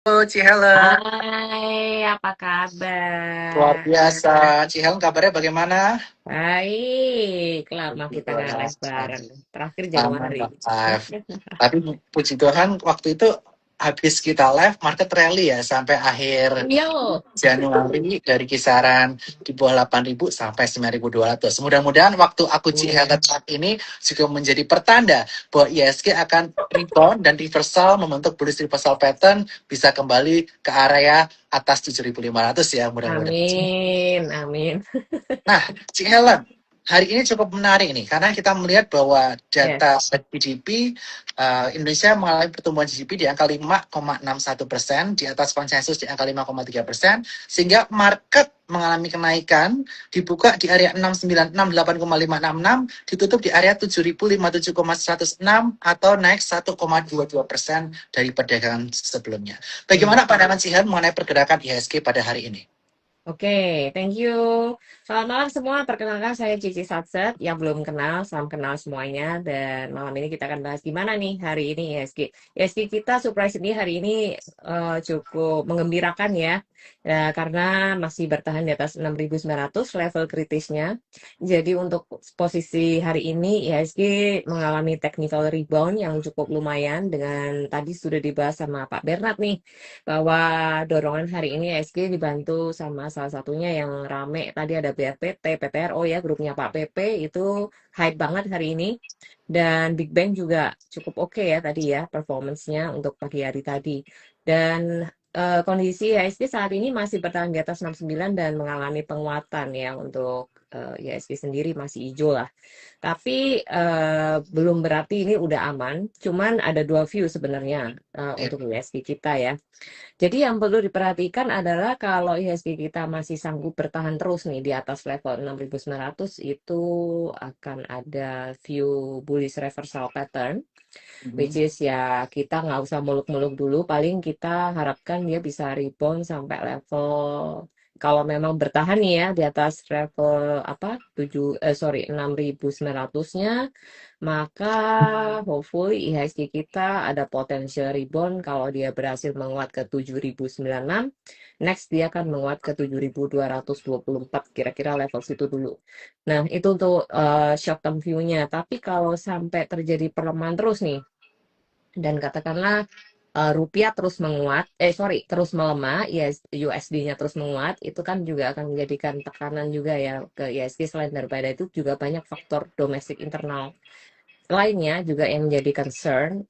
Halo, Ci Helen. Hai, apa Luar kabar? biasa. Ci Helen kabarnya bagaimana? Baik, lama kita nggak live Alhamdulillah. bareng. Terakhir Lama Januari. nggak live. Tapi puji Tuhan waktu itu habis kita live market rally ya sampai akhir Yo, Januari dari kisaran di bawah 8.000 sampai 9.200. Mudah-mudahan waktu aku Ci amin. Helen saat ini juga menjadi pertanda bahwa ISG akan rebound dan reversal membentuk bullish reversal pattern bisa kembali ke area atas 7.500 ya mudah-mudahan. Amin, amin. Nah, Cik Helen, hari ini cukup menarik nih karena kita melihat bahwa data Yes. GDP Indonesia mengalami pertumbuhan GDP di angka 5,61%, di atas konsensus di angka 5,3%, sehingga market mengalami kenaikan, dibuka di area 69668,566, ditutup di area 7.057,106 atau naik 1,22% dari perdagangan sebelumnya. Hmm. Bagaimana pandangan Cik Helen mengenai pergerakan IHSG pada hari ini? Oke, thank you. Selamat malam semua. Perkenalkan saya Cici Satset. Yang belum kenal, salam kenal semuanya. Dan malam ini kita akan bahas gimana nih hari ini ISG. ISG kita surprisingly hari ini cukup mengembirakan ya. Karena masih bertahan di atas 6.900 level kritisnya. Jadi untuk posisi hari ini ISG mengalami technical rebound yang cukup lumayan dengan tadi sudah dibahas sama Pak Bernard nih bahwa dorongan hari ini SG dibantu sama salah satunya yang rame tadi ada BRPT, PTRO ya grupnya Pak PP itu hype banget hari ini dan Big Bang juga cukup oke ya tadi ya performance-nya untuk pagi hari tadi dan kondisi IHSG saat ini masih bertahan di atas 69 dan mengalami penguatan ya untuk IHSG sendiri masih hijau lah. Tapi belum berarti ini udah aman. Cuman ada dua view sebenarnya Ya. untuk IHSG kita ya. Jadi yang perlu diperhatikan adalah kalau IHSG kita masih sanggup bertahan terus nih di atas level 6.900 itu akan ada view bullish reversal pattern, which Mhm. is ya kita nggak usah muluk-muluk dulu, paling kita harapkan dia bisa rebound sampai level kalau memang bertahan nih ya di atas level apa 6.900-nya maka hopefully IHSG kita ada potential rebound kalau dia berhasil menguat ke 7.096. Next dia akan menguat ke 7.224 kira-kira level situ dulu. Nah, itu untuk short term view-nya. Tapi kalau sampai terjadi pelemahan terus nih dan katakanlah rupiah terus menguat, terus melemah, USD-nya terus menguat, itu kan juga akan menjadikan tekanan juga ya ke ISG. Selain daripada itu juga banyak faktor domestik internal lainnya juga yang menjadi concern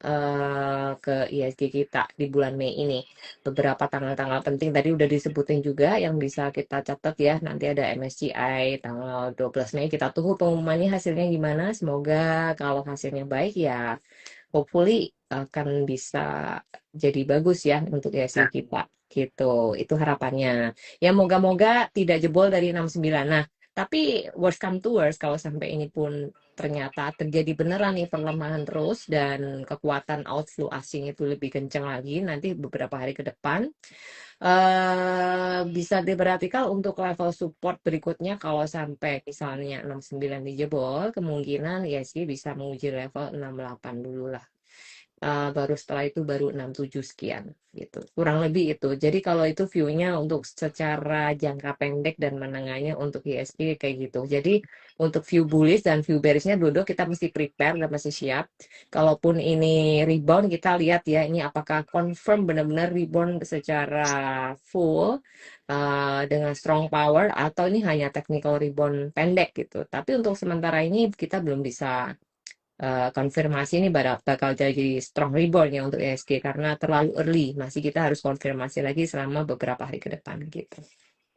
ke ISG kita di bulan Mei ini. Beberapa tanggal-tanggal penting tadi udah disebutin juga yang bisa kita catat ya. Nanti ada MSCI tanggal 12 Mei. Kita tunggu pengumumannya hasilnya gimana. Semoga kalau hasilnya baik ya hopefully akan bisa jadi bagus ya untuk ISG Ya. kita. Gitu. Itu harapannya. Ya moga-moga tidak jebol dari 69. Nah, tapi worst come to worst kalau sampai ini pun ternyata terjadi beneran nih perlemahan terus dan kekuatan outflow asing itu lebih kencang lagi nanti beberapa hari ke depan bisa diperhatikan untuk level support berikutnya kalau sampai misalnya 69 dijebol kemungkinan ISG bisa menguji level 68 dulu lah. Baru setelah itu baru 67 sekian gitu. Kurang lebih itu. Jadi kalau itu view-nya untuk secara jangka pendek dan menengahnya untuk ISG kayak gitu. Jadi untuk view bullish dan view bearishnya dulu kita mesti prepare dan mesti siap. Kalaupun ini rebound kita lihat ya ini apakah confirm benar-benar rebound secara full dengan strong power atau ini hanya technical rebound pendek gitu. Tapi untuk sementara ini kita belum bisa konfirmasi ini bakal jadi strong rebound ya untuk ESG karena terlalu early. Masih kita harus konfirmasi lagi selama beberapa hari ke depan gitu.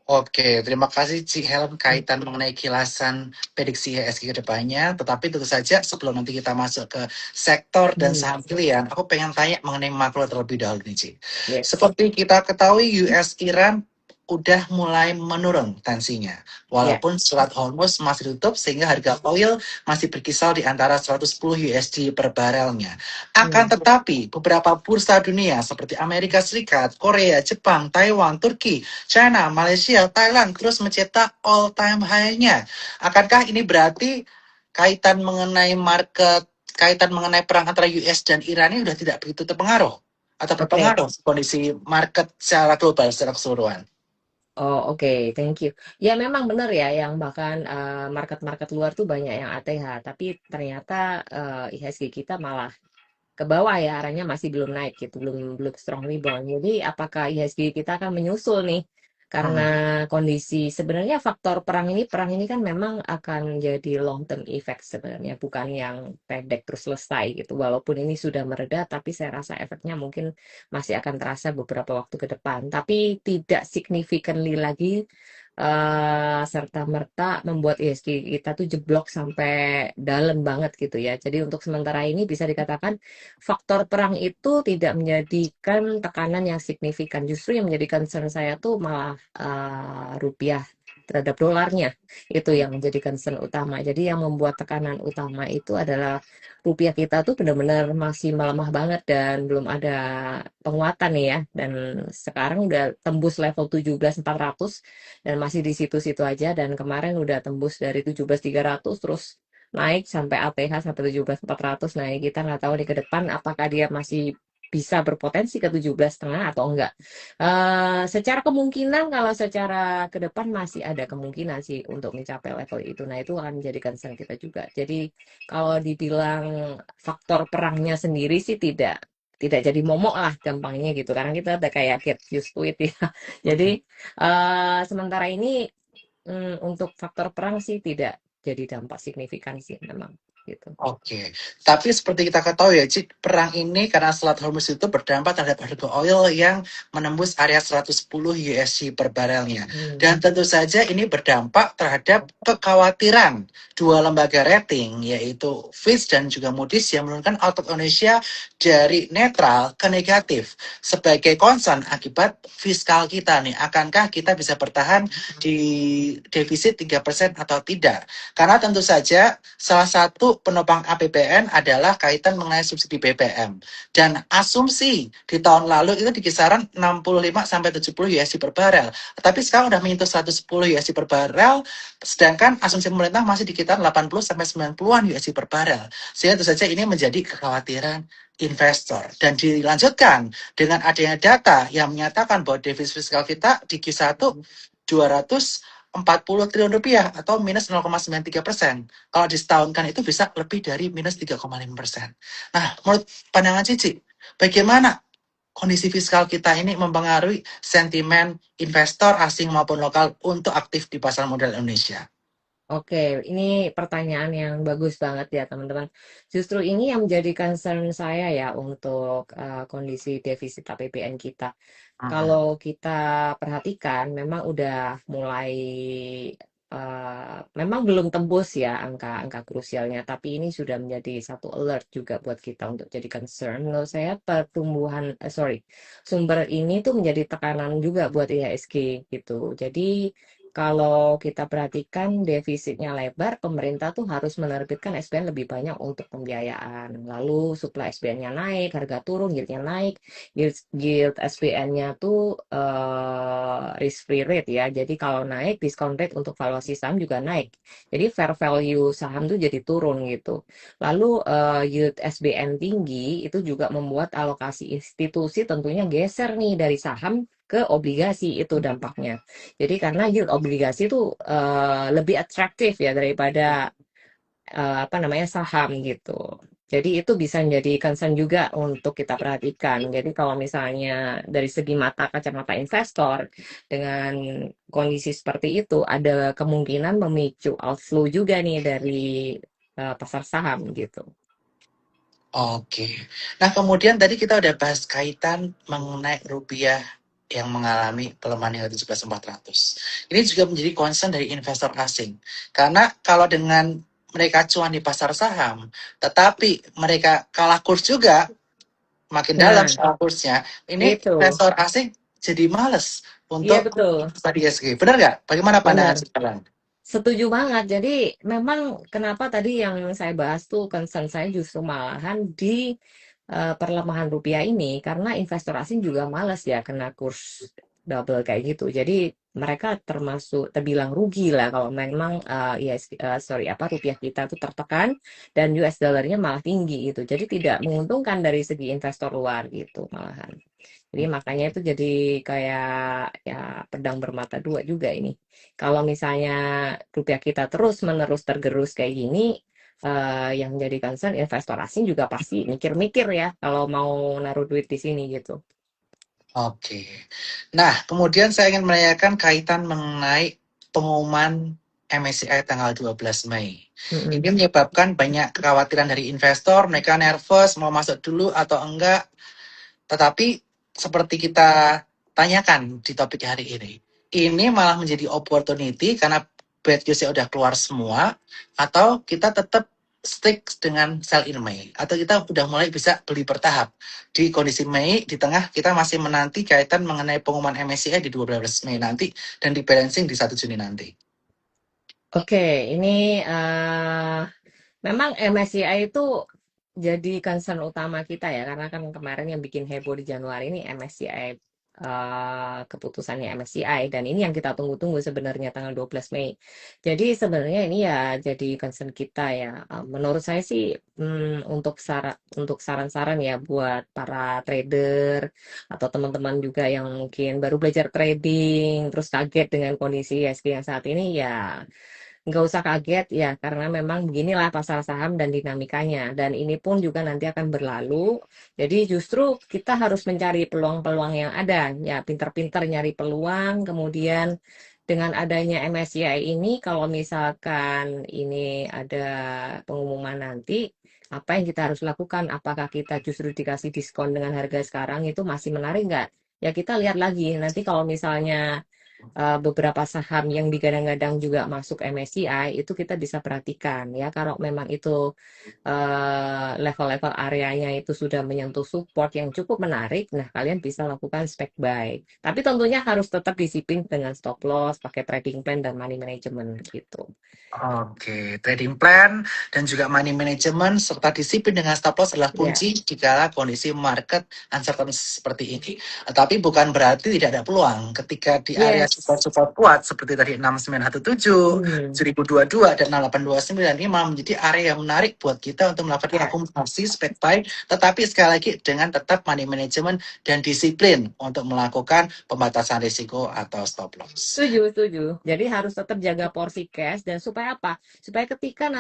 Oke, terima kasih Cik Helen kaitan mengenai kilasan prediksi IHSG ke depannya. Tetapi tentu saja sebelum nanti kita masuk ke sektor dan Hmm. saham pilihan, aku pengen tanya mengenai makro terlebih dahulu nih Cik. Yes. Seperti kita ketahui US Iran udah mulai menurun tensinya. Ya. Walaupun Selat Hormuz masih tutup sehingga harga oil masih berkisar di antara 110 USD per barelnya. Akan Hmm. tetapi beberapa bursa dunia seperti Amerika Serikat, Korea, Jepang, Taiwan, Turki, China, Malaysia, Thailand terus mencetak all time high-nya. Akankah ini berarti kaitan mengenai perang antara US dan Iran ini sudah tidak begitu terpengaruh? atau Oke. berpengaruh kondisi market secara global secara keseluruhan? Oh, oke, thank you. Ya memang benar ya, yang bahkan market-market luar tuh banyak yang ATH, tapi ternyata IHSG kita malah ke bawah ya, arahnya masih belum naik gitu, belum belum strong rebound. Jadi apakah IHSG kita akan menyusul nih? Karena Hmm. kondisi sebenarnya faktor perang ini kan memang akan jadi long term effect sebenarnya, bukan yang pendek terus selesai gitu. Walaupun ini sudah mereda, tapi saya rasa efeknya mungkin masih akan terasa beberapa waktu ke depan. Tapi tidak significantly lagi serta merta membuat IHSG kita tuh jeblok sampai dalam banget gitu ya. Jadi untuk sementara ini bisa dikatakan faktor perang itu tidak menjadikan tekanan yang signifikan. Justru yang menjadi concern saya tuh malah rupiah terhadap dolarnya. Itu yang menjadi concern utama. Jadi yang membuat tekanan utama itu adalah rupiah kita tuh benar-benar masih melemah banget dan belum ada penguatan nih ya. Dan sekarang udah tembus level 17.400 dan masih di situ-situ aja. Dan kemarin udah tembus dari 17.300 terus naik sampai ATH sampai 17.400. Nah, kita nggak tahu nih ke depan apakah dia masih bisa berpotensi ke 17,5 atau enggak. Secara kemungkinan kalau secara ke depan masih ada kemungkinan sih untuk mencapai level itu. Nah, itu akan menjadi concern kita juga. Jadi kalau dibilang faktor perangnya sendiri sih tidak jadi momok lah gampangnya gitu karena kita udah kayak get used to it ya. Jadi sementara ini untuk faktor perang sih tidak jadi dampak signifikan sih memang gitu. Oke, tapi seperti kita ketahui ya, Cik, perang ini karena Selat Hormuz itu berdampak terhadap harga oil yang menembus area 110 USD per barelnya. Hmm. Dan tentu saja ini berdampak terhadap kekhawatiran dua lembaga rating, yaitu Fitch dan juga Moody's yang menurunkan outlook Indonesia dari netral ke negatif sebagai concern akibat fiskal kita nih. Akankah kita bisa bertahan di defisit 3% atau tidak? Karena tentu saja salah satu penopang APBN adalah kaitan mengenai subsidi BBM. Dan asumsi di tahun lalu itu di kisaran 65 sampai 70 USD per barel. Tapi sekarang udah menyentuh 110 USD per barel, sedangkan asumsi pemerintah masih di kisaran 80 sampai 90-an USD per barel. Sehingga tentu saja ini menjadi kekhawatiran investor. Dan dilanjutkan dengan adanya data yang menyatakan bahwa defisit fiskal kita di Q1 240 triliun rupiah atau minus 0,93%. Kalau disetahunkan itu bisa lebih dari minus 3,5%. Nah, menurut pandangan Cici, bagaimana kondisi fiskal kita ini mempengaruhi sentimen investor asing maupun lokal untuk aktif di pasar modal Indonesia? Oke, ini pertanyaan yang bagus banget ya teman-teman. Justru ini yang menjadi concern saya ya untuk kondisi defisit APBN kita. Kalau kita perhatikan, memang udah mulai memang belum tembus ya angka-angka krusialnya, tapi ini sudah menjadi satu alert juga buat kita untuk jadi concern. Menurut saya sumber ini tuh menjadi tekanan juga buat IHSG gitu. Jadi kalau kita perhatikan defisitnya lebar, pemerintah tuh harus menerbitkan SBN lebih banyak untuk pembiayaan. Lalu supply SBN-nya naik, harga turun, yield-nya naik, yield SBN-nya tuh risk free rate ya. Jadi kalau naik, discount rate untuk valuasi saham juga naik. Jadi fair value saham tuh jadi turun gitu. Lalu yield SBN tinggi itu juga membuat alokasi institusi tentunya geser nih dari saham ke obligasi, itu dampaknya. Jadi karena yield obligasi itu lebih atraktif ya daripada apa namanya saham gitu. Jadi itu bisa menjadi concern juga untuk kita perhatikan. Jadi kalau misalnya dari segi kacamata investor dengan kondisi seperti itu ada kemungkinan memicu outflow juga nih dari pasar saham gitu. Oke. Nah, kemudian tadi kita udah bahas kaitan mengenai rupiah yang mengalami pelemahan hingga 17.400. Ini juga menjadi concern dari investor asing. Karena kalau dengan mereka cuan di pasar saham, tetapi mereka kalah kurs juga, makin dalam Nah, soal kursnya, ini itu. investor asing jadi males Iya untuk betul, investasi ISG. Benar nggak? Bagaimana pandangan benar. sekarang? Setuju banget. Jadi memang kenapa tadi yang saya bahas tuh concern saya justru malahan di perlemahan rupiah ini karena investor asing juga malas ya kena kurs double kayak gitu. Jadi mereka termasuk terbilang rugi lah kalau memang rupiah kita tuh tertekan dan US dollarnya malah tinggi gitu. Jadi tidak menguntungkan dari segi investor luar gitu malahan. Jadi makanya itu jadi kayak ya pedang bermata dua juga ini. Kalau misalnya rupiah kita terus-menerus tergerus kayak gini, yang jadi concern investor asing juga pasti mikir-mikir ya kalau mau naruh duit di sini gitu. Oke. Nah, kemudian saya ingin menanyakan kaitan mengenai pengumuman MSCI tanggal 12 Mei. Mm-mm. Ini menyebabkan banyak kekhawatiran dari investor, mereka nervous mau masuk dulu atau enggak. Tetapi seperti kita tanyakan di topik hari ini malah menjadi opportunity karena bad news-nya udah keluar semua, atau kita tetap stick dengan sell in Mei, atau kita udah mulai bisa beli bertahap di kondisi Mei, di tengah kita masih menanti kaitan mengenai pengumuman MSCI di 12 Mei nanti dan di balancing di 1 Juni nanti. Oke, ini memang MSCI itu jadi concern utama kita ya, karena kan kemarin yang bikin heboh di Januari ini MSCI, keputusannya MSCI, dan ini yang kita tunggu-tunggu sebenarnya tanggal 12 Mei. Jadi sebenarnya ini ya jadi concern kita ya. Menurut saya sih untuk saran-saran ya buat para trader atau teman-teman juga yang mungkin baru belajar trading, terus kaget dengan kondisi ISG yang saat ini ya nggak usah kaget ya, karena memang beginilah pasar saham dan dinamikanya. Dan ini pun juga nanti akan berlalu. Jadi justru kita harus mencari peluang-peluang yang ada. Ya, pinter-pinter nyari peluang. Kemudian dengan adanya MSCI ini, kalau misalkan ini ada pengumuman nanti, apa yang kita harus lakukan? Apakah kita justru dikasih diskon dengan harga sekarang itu masih menarik nggak? Ya kita lihat lagi. Nanti kalau misalnya beberapa saham yang digadang-gadang juga masuk MSCI itu kita bisa perhatikan ya, kalau memang itu level-level areanya itu sudah menyentuh support yang cukup menarik, nah kalian bisa lakukan spec buy, tapi tentunya harus tetap disiplin dengan stop loss, pakai trading plan dan money management gitu. Oke, trading plan dan juga money management serta disiplin dengan stop loss adalah Ya, kunci jika kondisi market uncertain seperti ini. Tapi bukan berarti tidak ada peluang ketika di area yes. support kuat seperti tadi 6917, Hmm. 1022 dan 6829 ini malah menjadi area yang menarik buat kita untuk melakukan Ya, akumulasi spec buy, tetapi sekali lagi dengan tetap money management dan disiplin untuk melakukan pembatasan risiko atau stop loss. setuju. Jadi harus tetap jaga porsi cash, dan supaya apa? Supaya ketika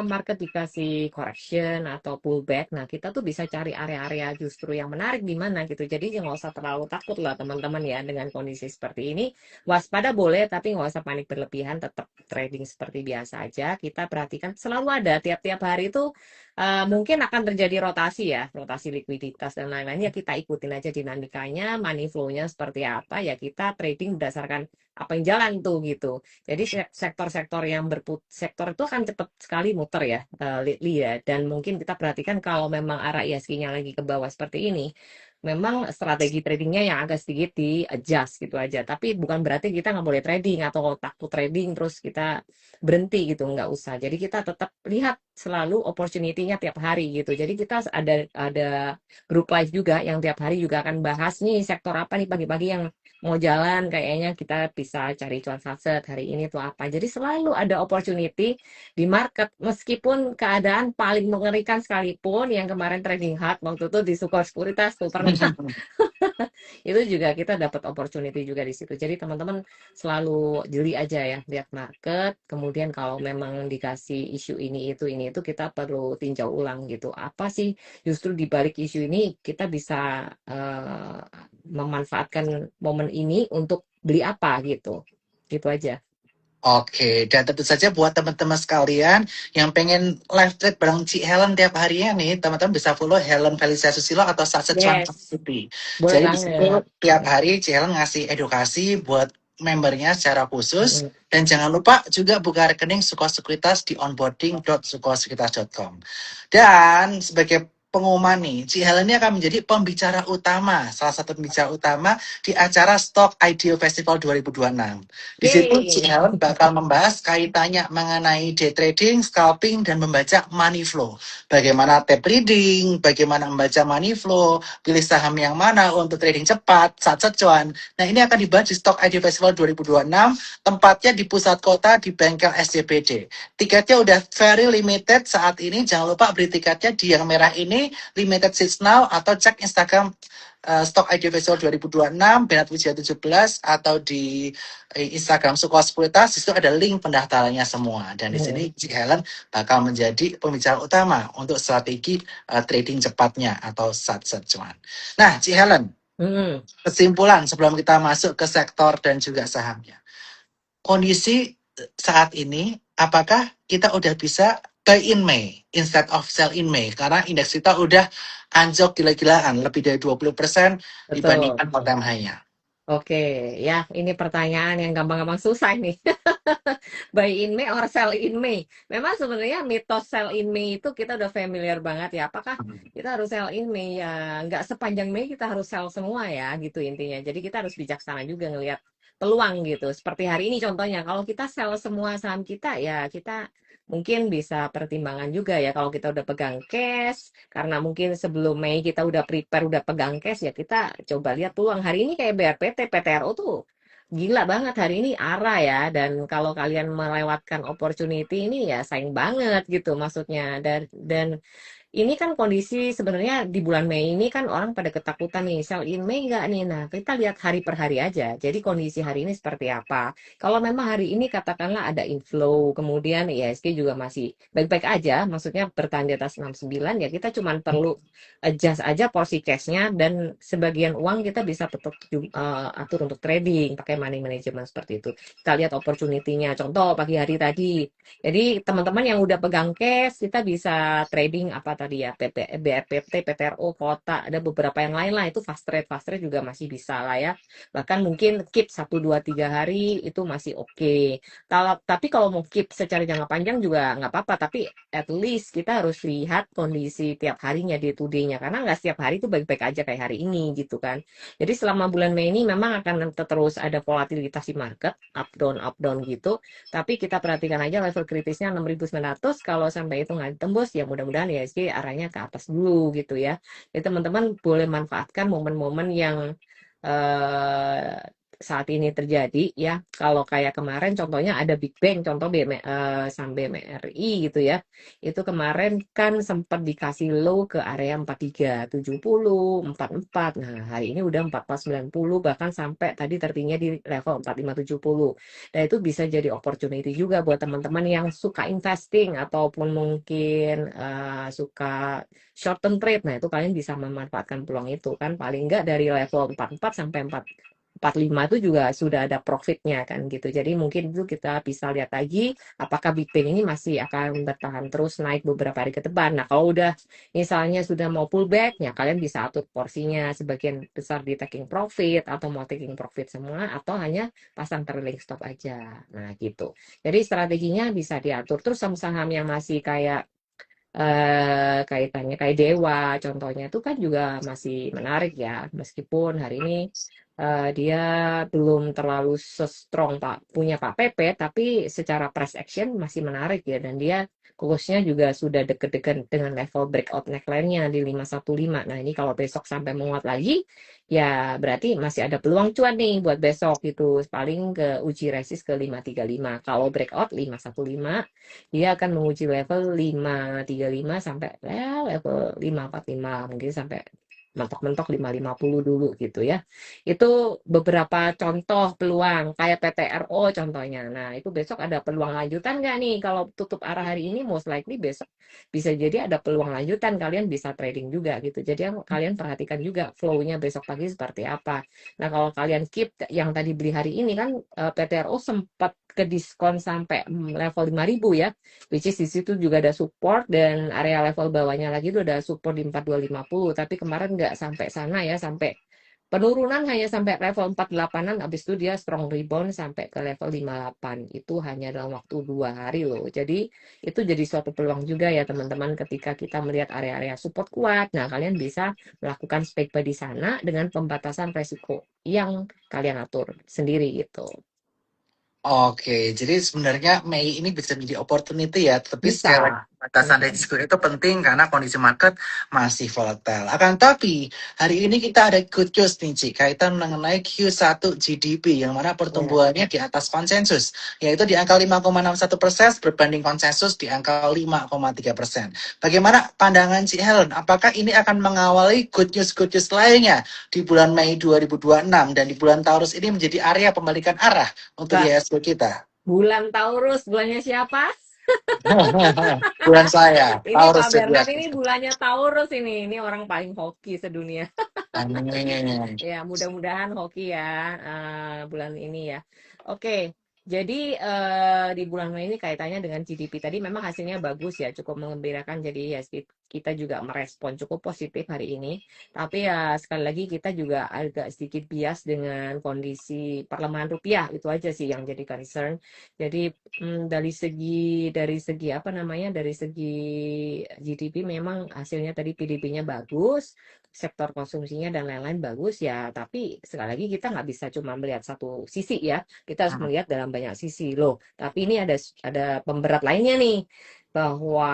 market dikasih correction atau pullback, nah kita tuh bisa cari area-area justru yang menarik di mana gitu. Jadi nggak usah terlalu takut lah teman-teman ya dengan kondisi seperti ini. Waspada boleh, tapi nggak usah panik berlebihan. Tetap trading seperti biasa aja. Kita perhatikan selalu ada tiap-tiap hari itu mungkin akan terjadi rotasi ya, rotasi likuiditas dan lain-lain. Ya kita ikutin aja dinamikanya, money flow-nya seperti apa. Ya kita trading berdasarkan apa yang jalan tuh gitu. Jadi sektor-sektor sektor itu akan cepat sekali muter ya, lately ya. Dan mungkin kita perhatikan kalau memang arah ISG-nya lagi ke bawah seperti ini, memang strategi tradingnya yang agak sedikit di adjust gitu aja. Tapi bukan berarti kita nggak boleh trading atau takut trading terus kita berhenti gitu, nggak usah. Jadi kita tetap lihat selalu opportunity-nya tiap hari gitu. Jadi kita ada grup live juga yang tiap hari juga akan bahas nih sektor apa nih pagi-pagi yang mau jalan, kayaknya kita bisa cari cuan saset hari ini tuh apa. Jadi selalu ada opportunity di market, meskipun keadaan paling mengerikan sekalipun yang kemarin trading hard waktu itu di Sukor Sekuritas tuh pernah itu juga kita dapat opportunity juga di situ. Jadi teman-teman selalu jeli aja ya lihat market, kemudian kalau memang dikasih isu ini itu kita perlu tinjau ulang gitu. Apa sih justru di balik isu ini kita bisa memanfaatkan momen ini untuk beli apa gitu. Gitu aja. Oke, dan tentu saja buat teman-teman sekalian yang pengen live trade bareng Ci Helen tiap harinya nih, teman-teman bisa follow Helen Felicia Susilo atau Saset Cuan Yes, Community. boleh Jadi di situ banget. tiap hari Ci Helen ngasih edukasi buat membernya secara khusus. Mm-mm. Dan jangan lupa juga buka rekening Suko Sekuritas di onboarding.sukosekuritas.com. Dan sebagai pengumuman nih. Ci Helen ini akan menjadi pembicara utama, salah satu pembicara utama di acara Stock IDO Festival 2026. Di situ Ci Yeay. Helen bakal membahas kaitannya mengenai day trading, scalping, dan membaca money flow. Bagaimana tape reading, bagaimana membaca money flow, pilih saham yang mana untuk trading cepat, saat cuan. Nah, ini akan dibahas di Stock IDO Festival 2026, tempatnya di pusat kota di bengkel SCBD. Tiketnya udah very limited saat ini. Jangan lupa beli tiketnya di yang merah ini, limited seats now, atau cek Instagram Stock ID Festival 2026, Benat Wijaya 17, atau di Instagram Suko Sekuritas. Di situ ada link pendaftarannya semua. Dan di sini Ci Helen bakal menjadi pembicara utama untuk strategi trading cepatnya atau saat cuan. Nah, Ci Helen, Hmm, kesimpulan sebelum kita masuk ke sektor dan juga sahamnya. Kondisi saat ini, apakah kita udah bisa buy in May instead of sell in May? Karena indeks kita udah anjlok gila-gilaan, lebih dari 20% betul. dibandingkan all time high-nya. Oke, ya ini pertanyaan yang gampang-gampang susah nih. Buy in May or sell in May? Memang sebenarnya mitos sell in May itu kita udah familiar banget ya. Apakah kita harus sell in May? Ya nggak sepanjang Mei kita harus sell semua ya gitu intinya. Jadi kita harus bijaksana juga ngelihat peluang gitu. Seperti hari ini contohnya, kalau kita sell semua saham kita ya kita mungkin bisa pertimbangan juga ya kalau kita udah pegang cash, karena mungkin sebelum Mei kita udah prepare, udah pegang cash ya kita coba lihat peluang. Hari ini kayak BRPT, PTRO tuh gila banget hari ini arah ya, dan kalau kalian melewatkan opportunity ini ya sayang banget gitu maksudnya. Dan ini kan kondisi sebenarnya di bulan Mei ini kan orang pada ketakutan nih, sell in Mei nggak nih? Nah, kita lihat hari per hari aja. Jadi kondisi hari ini seperti apa? Kalau memang hari ini katakanlah ada inflow, kemudian IHSG juga masih baik-baik aja, maksudnya bertahan di atas 69, ya kita cuma perlu adjust aja porsi cashnya, dan sebagian uang kita bisa tetap atur untuk trading, pakai money management seperti itu. Kita lihat opportunity-nya. Contoh pagi hari tadi, jadi teman-teman yang udah pegang cash, kita bisa trading apa tadi ya, BRPT, PTRO, Kota, ada beberapa yang lain lah, itu fast trade juga masih bisa lah ya. Bahkan mungkin keep 1, 2, 3 hari itu masih oke. Tapi kalau mau keep secara jangka panjang juga nggak apa-apa, tapi at least kita harus lihat kondisi tiap harinya, day to day-nya, karena nggak setiap hari itu baik-baik aja kayak hari ini gitu kan. Jadi selama bulan Mei ini memang akan terus ada volatilitas di market, up down gitu. Tapi kita perhatikan aja level kritisnya 6.900, kalau sampai itu nggak ditembus ya mudah-mudahan IHSG arahnya ke atas dulu gitu ya. Jadi teman-teman boleh manfaatkan momen-momen yang eh, saat ini terjadi ya. Kalau kayak kemarin contohnya ada Big Bang, contoh saham BMRI gitu ya. Itu kemarin kan sempat dikasih low ke area 4370, 44. Nah, hari ini udah 4490, bahkan sampai tadi tertingginya di level 4570. Dan itu bisa jadi opportunity juga buat teman-teman yang suka investing ataupun mungkin suka short term trade. Nah, itu kalian bisa memanfaatkan peluang itu kan, paling enggak dari level 44 sampai 45 itu juga sudah ada profitnya kan gitu. Jadi mungkin itu kita bisa lihat lagi apakah Big Bang ini masih akan bertahan terus naik beberapa hari ke depan. Nah, kalau udah misalnya sudah mau pullback, ya kalian bisa atur porsinya sebagian besar di taking profit, atau mau taking profit semua, atau hanya pasang trailing stop aja. Nah, gitu. Jadi strateginya bisa diatur. Terus saham-saham yang masih kayak kaitannya kayak Dewa contohnya itu kan juga masih menarik ya, meskipun hari ini dia belum terlalu strong Pak, punya Pak Pepe, tapi secara price action masih menarik ya, dan dia kursnya juga sudah deket-deket dengan level breakout neckline-nya di 515. Nah, ini kalau besok sampai menguat lagi ya berarti masih ada peluang cuan nih buat besok gitu, paling ke uji resist ke 535. Kalau breakout 515, dia akan menguji level 535 sampai level 545, mungkin sampai mentok-mentok 550 dulu gitu ya. Itu beberapa contoh peluang kayak PTRO contohnya. Nah, itu besok ada peluang lanjutan nggak nih? Kalau tutup arah hari ini, most likely besok bisa jadi ada peluang lanjutan. Kalian bisa trading juga gitu. Jadi kalian perhatikan juga flow-nya besok pagi seperti apa. Nah, kalau kalian keep yang tadi beli hari ini kan, PTRO sempat ke diskon sampai level 5.000 ya, which is di situ juga ada support, dan area level bawahnya lagi itu ada support di 4250, tapi kemarin nggak sampai sana ya, sampai Penurunan hanya sampai level 48-an, habis itu dia strong rebound sampai ke level 58. Itu hanya dalam waktu 2 hari loh. Jadi itu jadi suatu peluang juga ya teman-teman ketika kita melihat area-area support kuat. Nah, kalian bisa melakukan spike buy di sana dengan pembatasan resiko yang kalian atur sendiri gitu. Oke, jadi sebenarnya Mei ini bisa menjadi opportunity ya, tapi sekali lagi Bisa. batasan Mm-mm. risiko itu penting karena kondisi market masih volatile. Akan tapi hari ini kita ada good news nih, Ci, kaitan mengenai Q1 GDP yang mana Ya. pertumbuhannya di atas konsensus, yaitu di angka 5,61% berbanding konsensus di angka 5,3%. Bagaimana pandangan Ci Helen? Apakah ini akan mengawali good news lainnya di bulan Mei 2026 dan di bulan Taurus ini menjadi area pembalikan arah untuk Bah, IHSG kita? bulan Taurus, bulannya siapa? Bulan saya, Ini Taurus Pak Bernard zodiak. ini bulannya Taurus ini. Ini orang paling hoki sedunia. Amin. Ya, mudah-mudahan hoki ya bulan ini ya. Oke, jadi di bulan Mei ini kaitannya dengan GDP tadi memang hasilnya bagus ya, cukup mengembirakan. Jadi ya kita juga merespon cukup positif hari ini. Tapi ya sekali lagi kita juga agak sedikit bias dengan kondisi perlemahan rupiah itu aja sih yang jadi concern. Jadi dari segi apa namanya dari segi GDP memang hasilnya tadi PDB-nya bagus, sektor konsumsinya dan lain-lain bagus ya, tapi sekali lagi kita nggak bisa cuma melihat satu sisi ya, kita harus melihat dalam banyak sisi loh. Tapi ini ada pemberat lainnya nih, bahwa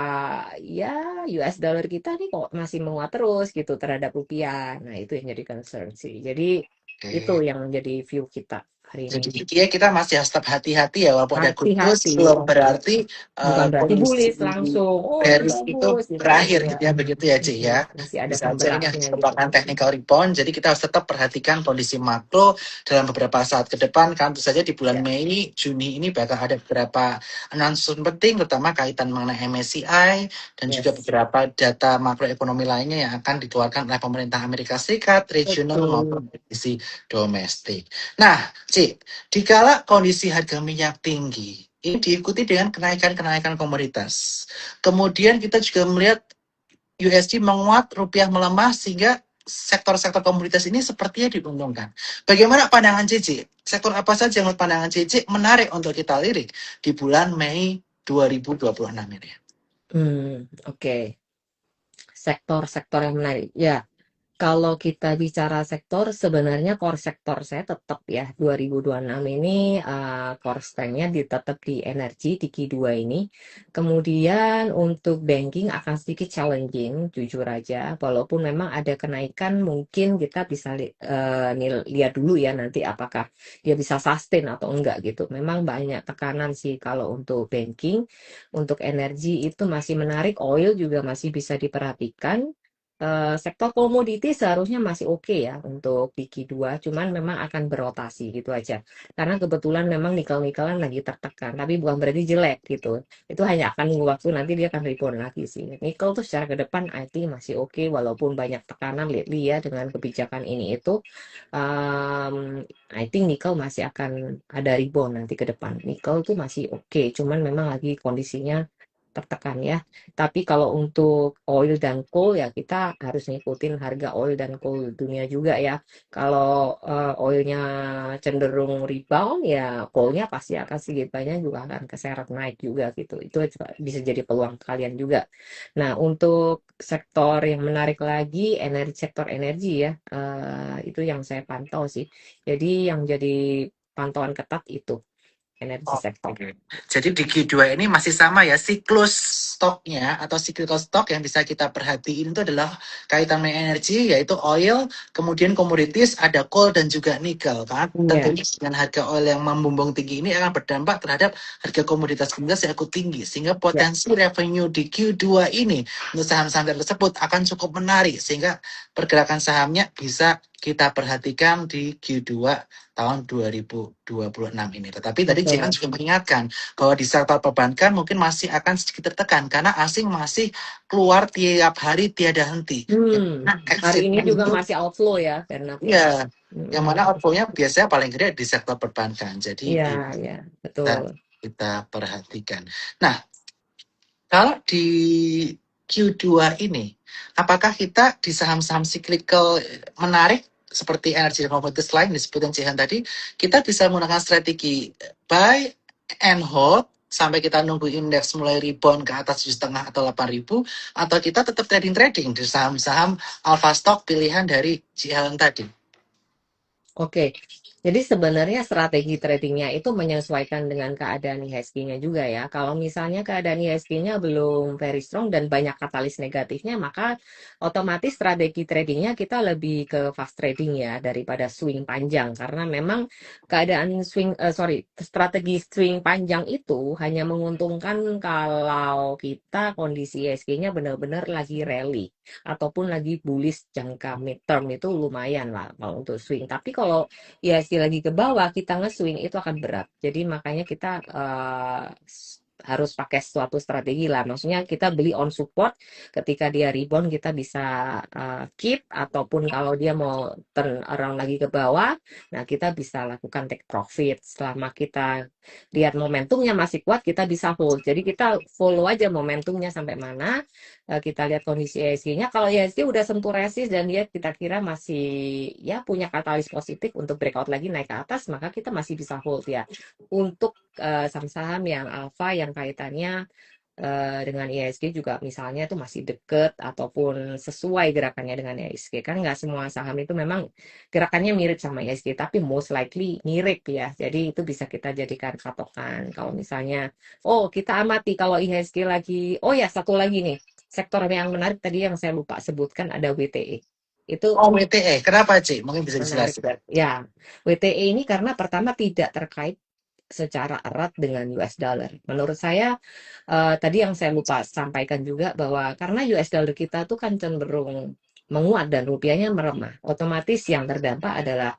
ya US dollar kita nih kok masih menguat terus gitu terhadap rupiah. Nah itu yang jadi concern sih. Jadi itu Oke. yang menjadi view kita hari ini. Jadi intinya kita masih harus tetap hati-hati ya, walaupun ada good news, Hati-hati, belum berarti bukan berarti kondisi bullish langsung. Oh ini bearish itu bagus gitu berakhir ya. gitu ya, begitu ya, Ci ya. Masih ada Bisa aja ini pemberatnya gitu. merupakan technical rebound, jadi kita harus tetap perhatikan kondisi makro dalam beberapa saat ke depan. Kan tentu saja di bulan Ya, Mei, Juni ini bakal ada beberapa announcement penting, terutama kaitan mengenai MSCI dan juga yes, beberapa data makroekonomi lainnya yang akan dikeluarkan oleh pemerintah Amerika Serikat, regional betul. maupun kondisi domestik. Nah, Ci, dikala kondisi harga minyak tinggi, ini diikuti dengan kenaikan-kenaikan komoditas. Kemudian kita juga melihat USD menguat, rupiah melemah, sehingga sektor-sektor komoditas ini sepertinya diuntungkan. Bagaimana pandangan Cici? Sektor apa saja yang menurut pandangan Cici menarik untuk kita lirik di bulan Mei 2026 ini? Oke. Sektor-sektor yang menarik. Ya, kalau kita bicara sektor, sebenarnya core sektor saya tetap ya 2026 ini core strength-nya tetap di energi di Q2 ini. Kemudian untuk banking akan sedikit challenging, jujur aja. Walaupun memang ada kenaikan, mungkin kita bisa lihat dulu ya nanti apakah dia bisa sustain atau enggak gitu. Memang banyak tekanan sih kalau untuk banking, untuk energi itu masih menarik, oil juga masih bisa diperhatikan. Sektor komoditi seharusnya masih oke ya untuk di Q2, cuman memang akan berotasi gitu aja. Karena kebetulan memang nikel-nikelan lagi tertekan, tapi bukan berarti jelek gitu. Itu hanya akan nunggu waktu, nanti dia akan rebound lagi sih. Nikel tuh secara ke depan I think masih oke, walaupun banyak tekanan lately ya dengan kebijakan ini itu. I think nikel masih akan ada rebound nanti ke depan. Nikel tuh masih oke, cuman memang lagi kondisinya tertekan ya. Tapi kalau untuk oil dan coal ya kita harus ngikutin harga oil dan coal dunia juga ya. Kalau oilnya cenderung rebound ya coalnya pasti akan sedikit banyak juga akan keseret naik juga gitu. Itu juga bisa jadi peluang kalian juga. Nah untuk sektor yang menarik lagi sektor energi ya itu yang saya pantau sih. Jadi yang jadi pantauan ketat itu energi Oh, sektor. oke. Jadi di Q2 ini masih sama ya, siklus stoknya atau cyclical stock yang bisa kita perhatiin itu adalah kaitan dengan energi, yaitu oil, kemudian komoditis, ada coal dan juga nikel. Kan Iya, tentunya dengan harga oil yang membumbung tinggi ini akan berdampak terhadap harga komoditas yang ikut tinggi, sehingga ya, potensi revenue di Q2 ini untuk saham-saham tersebut akan cukup menarik, sehingga pergerakan sahamnya bisa kita perhatikan di Q2 tahun 2026 ini. Tetapi tadi Jihan betul. juga mengingatkan bahwa di sektor perbankan mungkin masih akan sedikit tertekan karena asing masih keluar tiap hari tiada henti. Yang Hmm, mana hari ini exitnya juga itu, masih outflow ya, Bernard ya. ya, yang mana Mm-mm. outflow-nya biasanya paling gede di sektor perbankan. Jadi Iya, itu iya, kita, betul. kita perhatikan. Nah, kalau di Q2 ini, apakah kita di saham-saham cyclical menarik seperti energi dan komoditas lain disebutkan Cihan tadi, kita bisa menggunakan strategi buy and hold sampai kita nunggu indeks mulai rebound ke atas 7,5 atau 8.000, atau kita tetap trading di saham-saham alpha stock pilihan dari Cihan tadi. Oke, jadi sebenarnya strategi tradingnya itu menyesuaikan dengan keadaan IHSG-nya juga ya. Kalau misalnya keadaan IHSG-nya belum very strong dan banyak katalis negatifnya, maka otomatis strategi tradingnya kita lebih ke fast trading ya daripada swing panjang. Karena memang keadaan strategi swing panjang itu hanya menguntungkan kalau kita kondisi IHSG-nya benar-benar lagi rally ataupun lagi bullish jangka midterm itu lumayan lah kalau untuk swing. Tapi kalau IHSG lagi ke bawah kita nge-swing itu akan berat. Jadi makanya kita harus pakai suatu strategi lah. Maksudnya kita beli on support, ketika dia rebound kita bisa keep, ataupun kalau dia mau turn around lagi ke bawah, nah kita bisa lakukan take profit. Selama kita lihat momentumnya masih kuat, kita bisa hold. Jadi kita follow aja momentumnya sampai mana, kita lihat kondisi IHSG-nya. Kalau IHSG udah sentuh resist dan dia kita kira masih ya punya katalis positif untuk breakout lagi naik ke atas, maka kita masih bisa hold ya. Untuk saham-saham yang alpha yang kaitannya dengan IHSG juga misalnya itu masih deket ataupun sesuai gerakannya dengan IHSG. Kan nggak semua saham itu memang gerakannya mirip sama IHSG, tapi most likely mirip ya. Jadi itu bisa kita jadikan patokan. Kalau misalnya, oh kita amati kalau IHSG lagi, oh ya satu lagi nih, sektor yang menarik tadi yang saya lupa sebutkan ada WTE. Itu Oh, WTE, kenapa Ci? Mungkin bisa menarik dijelasin. banget. Ya, WTE ini karena pertama tidak terkait secara erat dengan US dollar. Menurut saya tadi yang saya lupa sampaikan juga bahwa karena US dollar kita tuh kan cenderung menguat dan rupiahnya melemah, otomatis yang terdampak adalah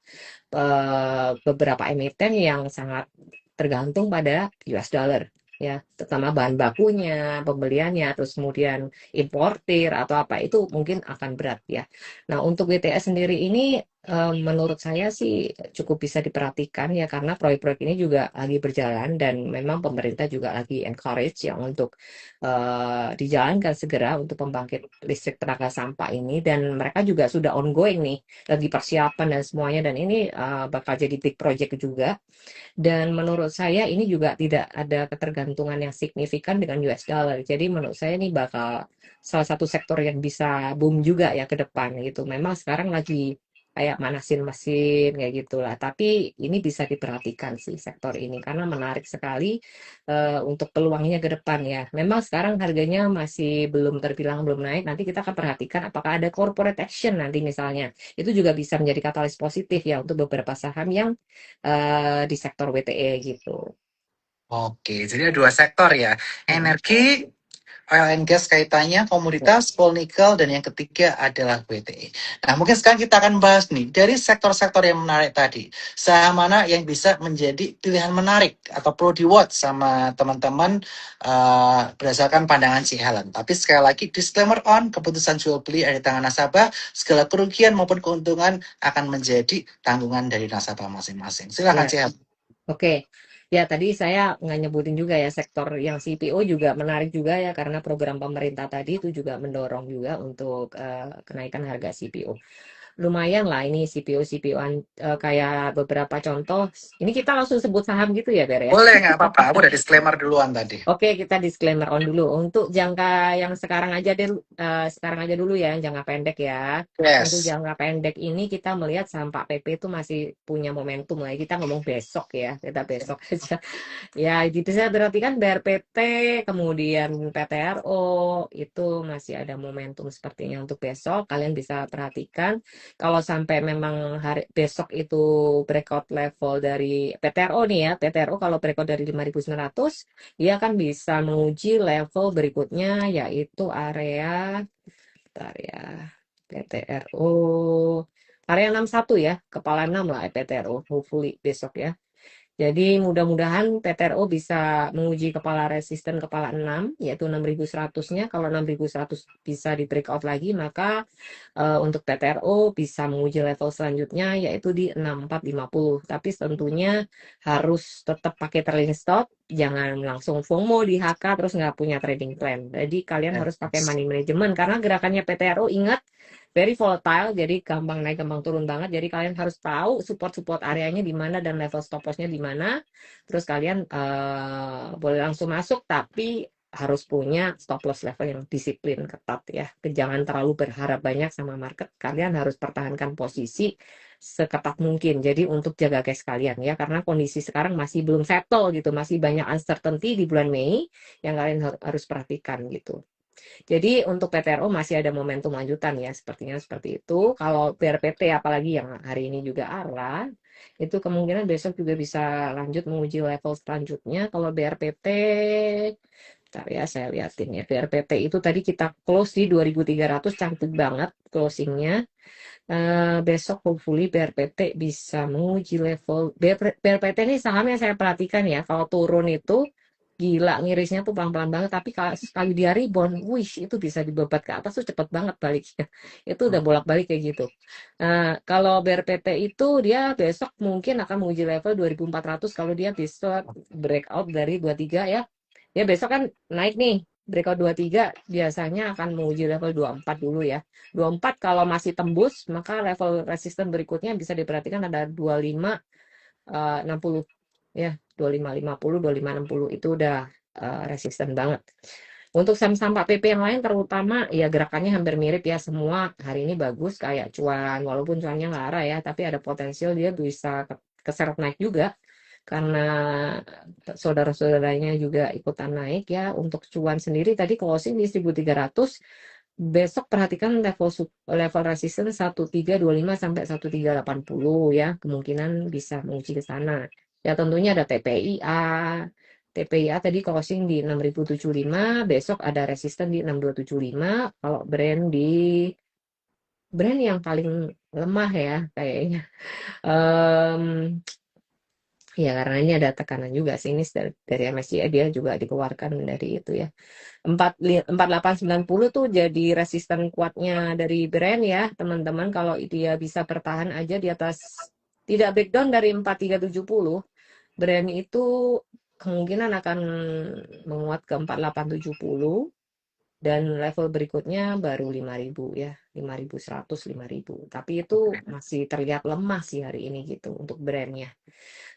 beberapa emiten yang sangat tergantung pada US dollar ya, terutama bahan bakunya, pembeliannya, terus kemudian importir atau apa itu mungkin akan berat ya. Nah, untuk WTS sendiri ini menurut saya sih cukup bisa diperhatikan ya karena proyek-proyek ini juga lagi berjalan dan memang pemerintah juga lagi encourage ya untuk dijalankan segera untuk pembangkit listrik tenaga sampah ini, dan mereka juga sudah ongoing nih lagi persiapan dan semuanya, dan ini bakal jadi big project juga. Dan menurut saya ini juga tidak ada ketergantungan yang signifikan dengan US dollar. Jadi menurut saya ini bakal salah satu sektor yang bisa boom juga ya ke depan gitu. Memang sekarang lagi kayak manasin mesin kayak gitulah. Tapi ini bisa diperhatikan sih sektor ini karena menarik sekali untuk peluangnya ke depan ya. Memang sekarang harganya masih belum terbilang belum naik. Nanti kita akan perhatikan apakah ada corporate action nanti misalnya. Itu juga bisa menjadi katalis positif ya untuk beberapa saham yang di sektor WTE gitu. Oke, jadi ada dua sektor ya. Mm-mm. Energi, oil and gas kaitannya, komoditas, coal, nikel, dan yang ketiga adalah WTE. Nah, mungkin sekarang kita akan bahas nih, dari sektor-sektor yang menarik tadi, saham mana yang bisa menjadi pilihan menarik atau perlu di-watch sama teman-teman berdasarkan pandangan si Helen. Tapi sekali lagi, disclaimer on, keputusan jual beli ada di tangan nasabah, segala kerugian maupun keuntungan akan menjadi tanggungan dari nasabah masing-masing. Silakan Ya, si Helen. oke. Ya, tadi saya nggak nyebutin juga ya sektor yang CPO juga menarik juga ya karena program pemerintah tadi itu juga mendorong juga untuk kenaikan harga CPO. Lumayan lah ini CPO-CPO-an kayak beberapa contoh. Ini kita langsung sebut saham gitu ya, Ber ya? Boleh, nggak apa-apa. Aku udah disclaimer duluan tadi. Oke, kita disclaimer on dulu. Untuk jangka yang sekarang aja dulu ya, yang jangka pendek ya. Untuk Yes. jangka pendek ini kita melihat saham Pak PP itu masih punya momentum lah. Kita ngomong besok ya, kita besok aja. Ya, gitu saya berarti kan BRPT, kemudian PTRO itu masih ada momentum sepertinya untuk besok. Kalian bisa perhatikan kalau sampai memang hari besok itu breakout level dari PTRO nih ya. PTRO kalau breakout dari 5.900 dia kan bisa menguji level berikutnya yaitu area bentar ya PTRO area 61 ya, kepala 6 lah PTRO hopefully besok ya. Jadi mudah-mudahan PTRO bisa menguji kepala resisten kepala 6 yaitu 6.100-nya. Kalau 6.100 bisa di breakout lagi maka untuk PTRO bisa menguji level selanjutnya yaitu di 6450. Tapi tentunya harus tetap pakai trailing stop, jangan langsung FOMO di HK terus nggak punya trading plan. Jadi kalian harus pakai Yes. money management karena gerakannya PTRO ingat very volatile, jadi gampang naik, gampang turun banget. Jadi kalian harus tahu support areanya di mana dan level stop loss-nya di mana. Terus kalian boleh langsung masuk, tapi harus punya stop loss level yang disiplin ketat ya. Jangan terlalu berharap banyak sama market. Kalian harus pertahankan posisi seketat mungkin. Jadi untuk jaga cash kalian ya, karena kondisi sekarang masih belum settle gitu, masih banyak uncertainty di bulan Mei yang kalian harus perhatikan gitu. Jadi untuk PTRO masih ada momentum lanjutan ya, sepertinya seperti itu. Kalau BRPT apalagi yang hari ini juga arah, itu kemungkinan besok juga bisa lanjut menguji level selanjutnya. Kalau BRPT, bentar ya saya liatin ya. BRPT itu tadi kita close di 2.300, cantik banget closingnya. Besok hopefully BRPT bisa menguji level. BRPT ini saham yang saya perhatikan ya, kalau turun itu gila ngirisnya tuh pelan-pelan banget, tapi kalau sekali dia rebound, wish itu bisa dibabat ke atas tuh cepet banget baliknya. Itu udah bolak-balik kayak gitu. Kalau BRPT itu dia besok mungkin akan menguji level 2.400 kalau dia bisa breakout dari 23 ya. Ya besok kan naik nih, breakout 23 biasanya akan menguji level 24 dulu ya. 24 kalau masih tembus, maka level resisten berikutnya bisa diperhatikan ada 25 60 ya, 2550, 2560 itu udah resisten banget. Untuk saham-saham Pak PP yang lain terutama ya gerakannya hampir mirip ya, semua hari ini bagus kayak cuan, walaupun cuannya nggak arah ya, tapi ada potensial dia bisa keseret naik juga karena saudara-saudaranya juga ikutan naik ya. Untuk cuan sendiri tadi closing di 1.300, besok perhatikan level resistance 1325 sampai 1380 ya, kemungkinan bisa menguji ke sana. Ya tentunya ada TPIA. TPIA tadi closing di 6075, besok ada resisten di 6275. Kalau brand yang paling lemah ya kayaknya. Ya karena ini ada tekanan juga sih, ini dari MSCI dia juga dikeluarkan dari itu ya. 4890 tuh jadi resisten kuatnya dari brand ya teman-teman. Kalau dia bisa bertahan aja di atas, tidak breakdown dari 4370, brand itu kemungkinan akan menguat ke 4870 dan level berikutnya baru 5000 ya, 5100, 5000. Tapi itu masih terlihat lemah sih hari ini gitu untuk brandnya.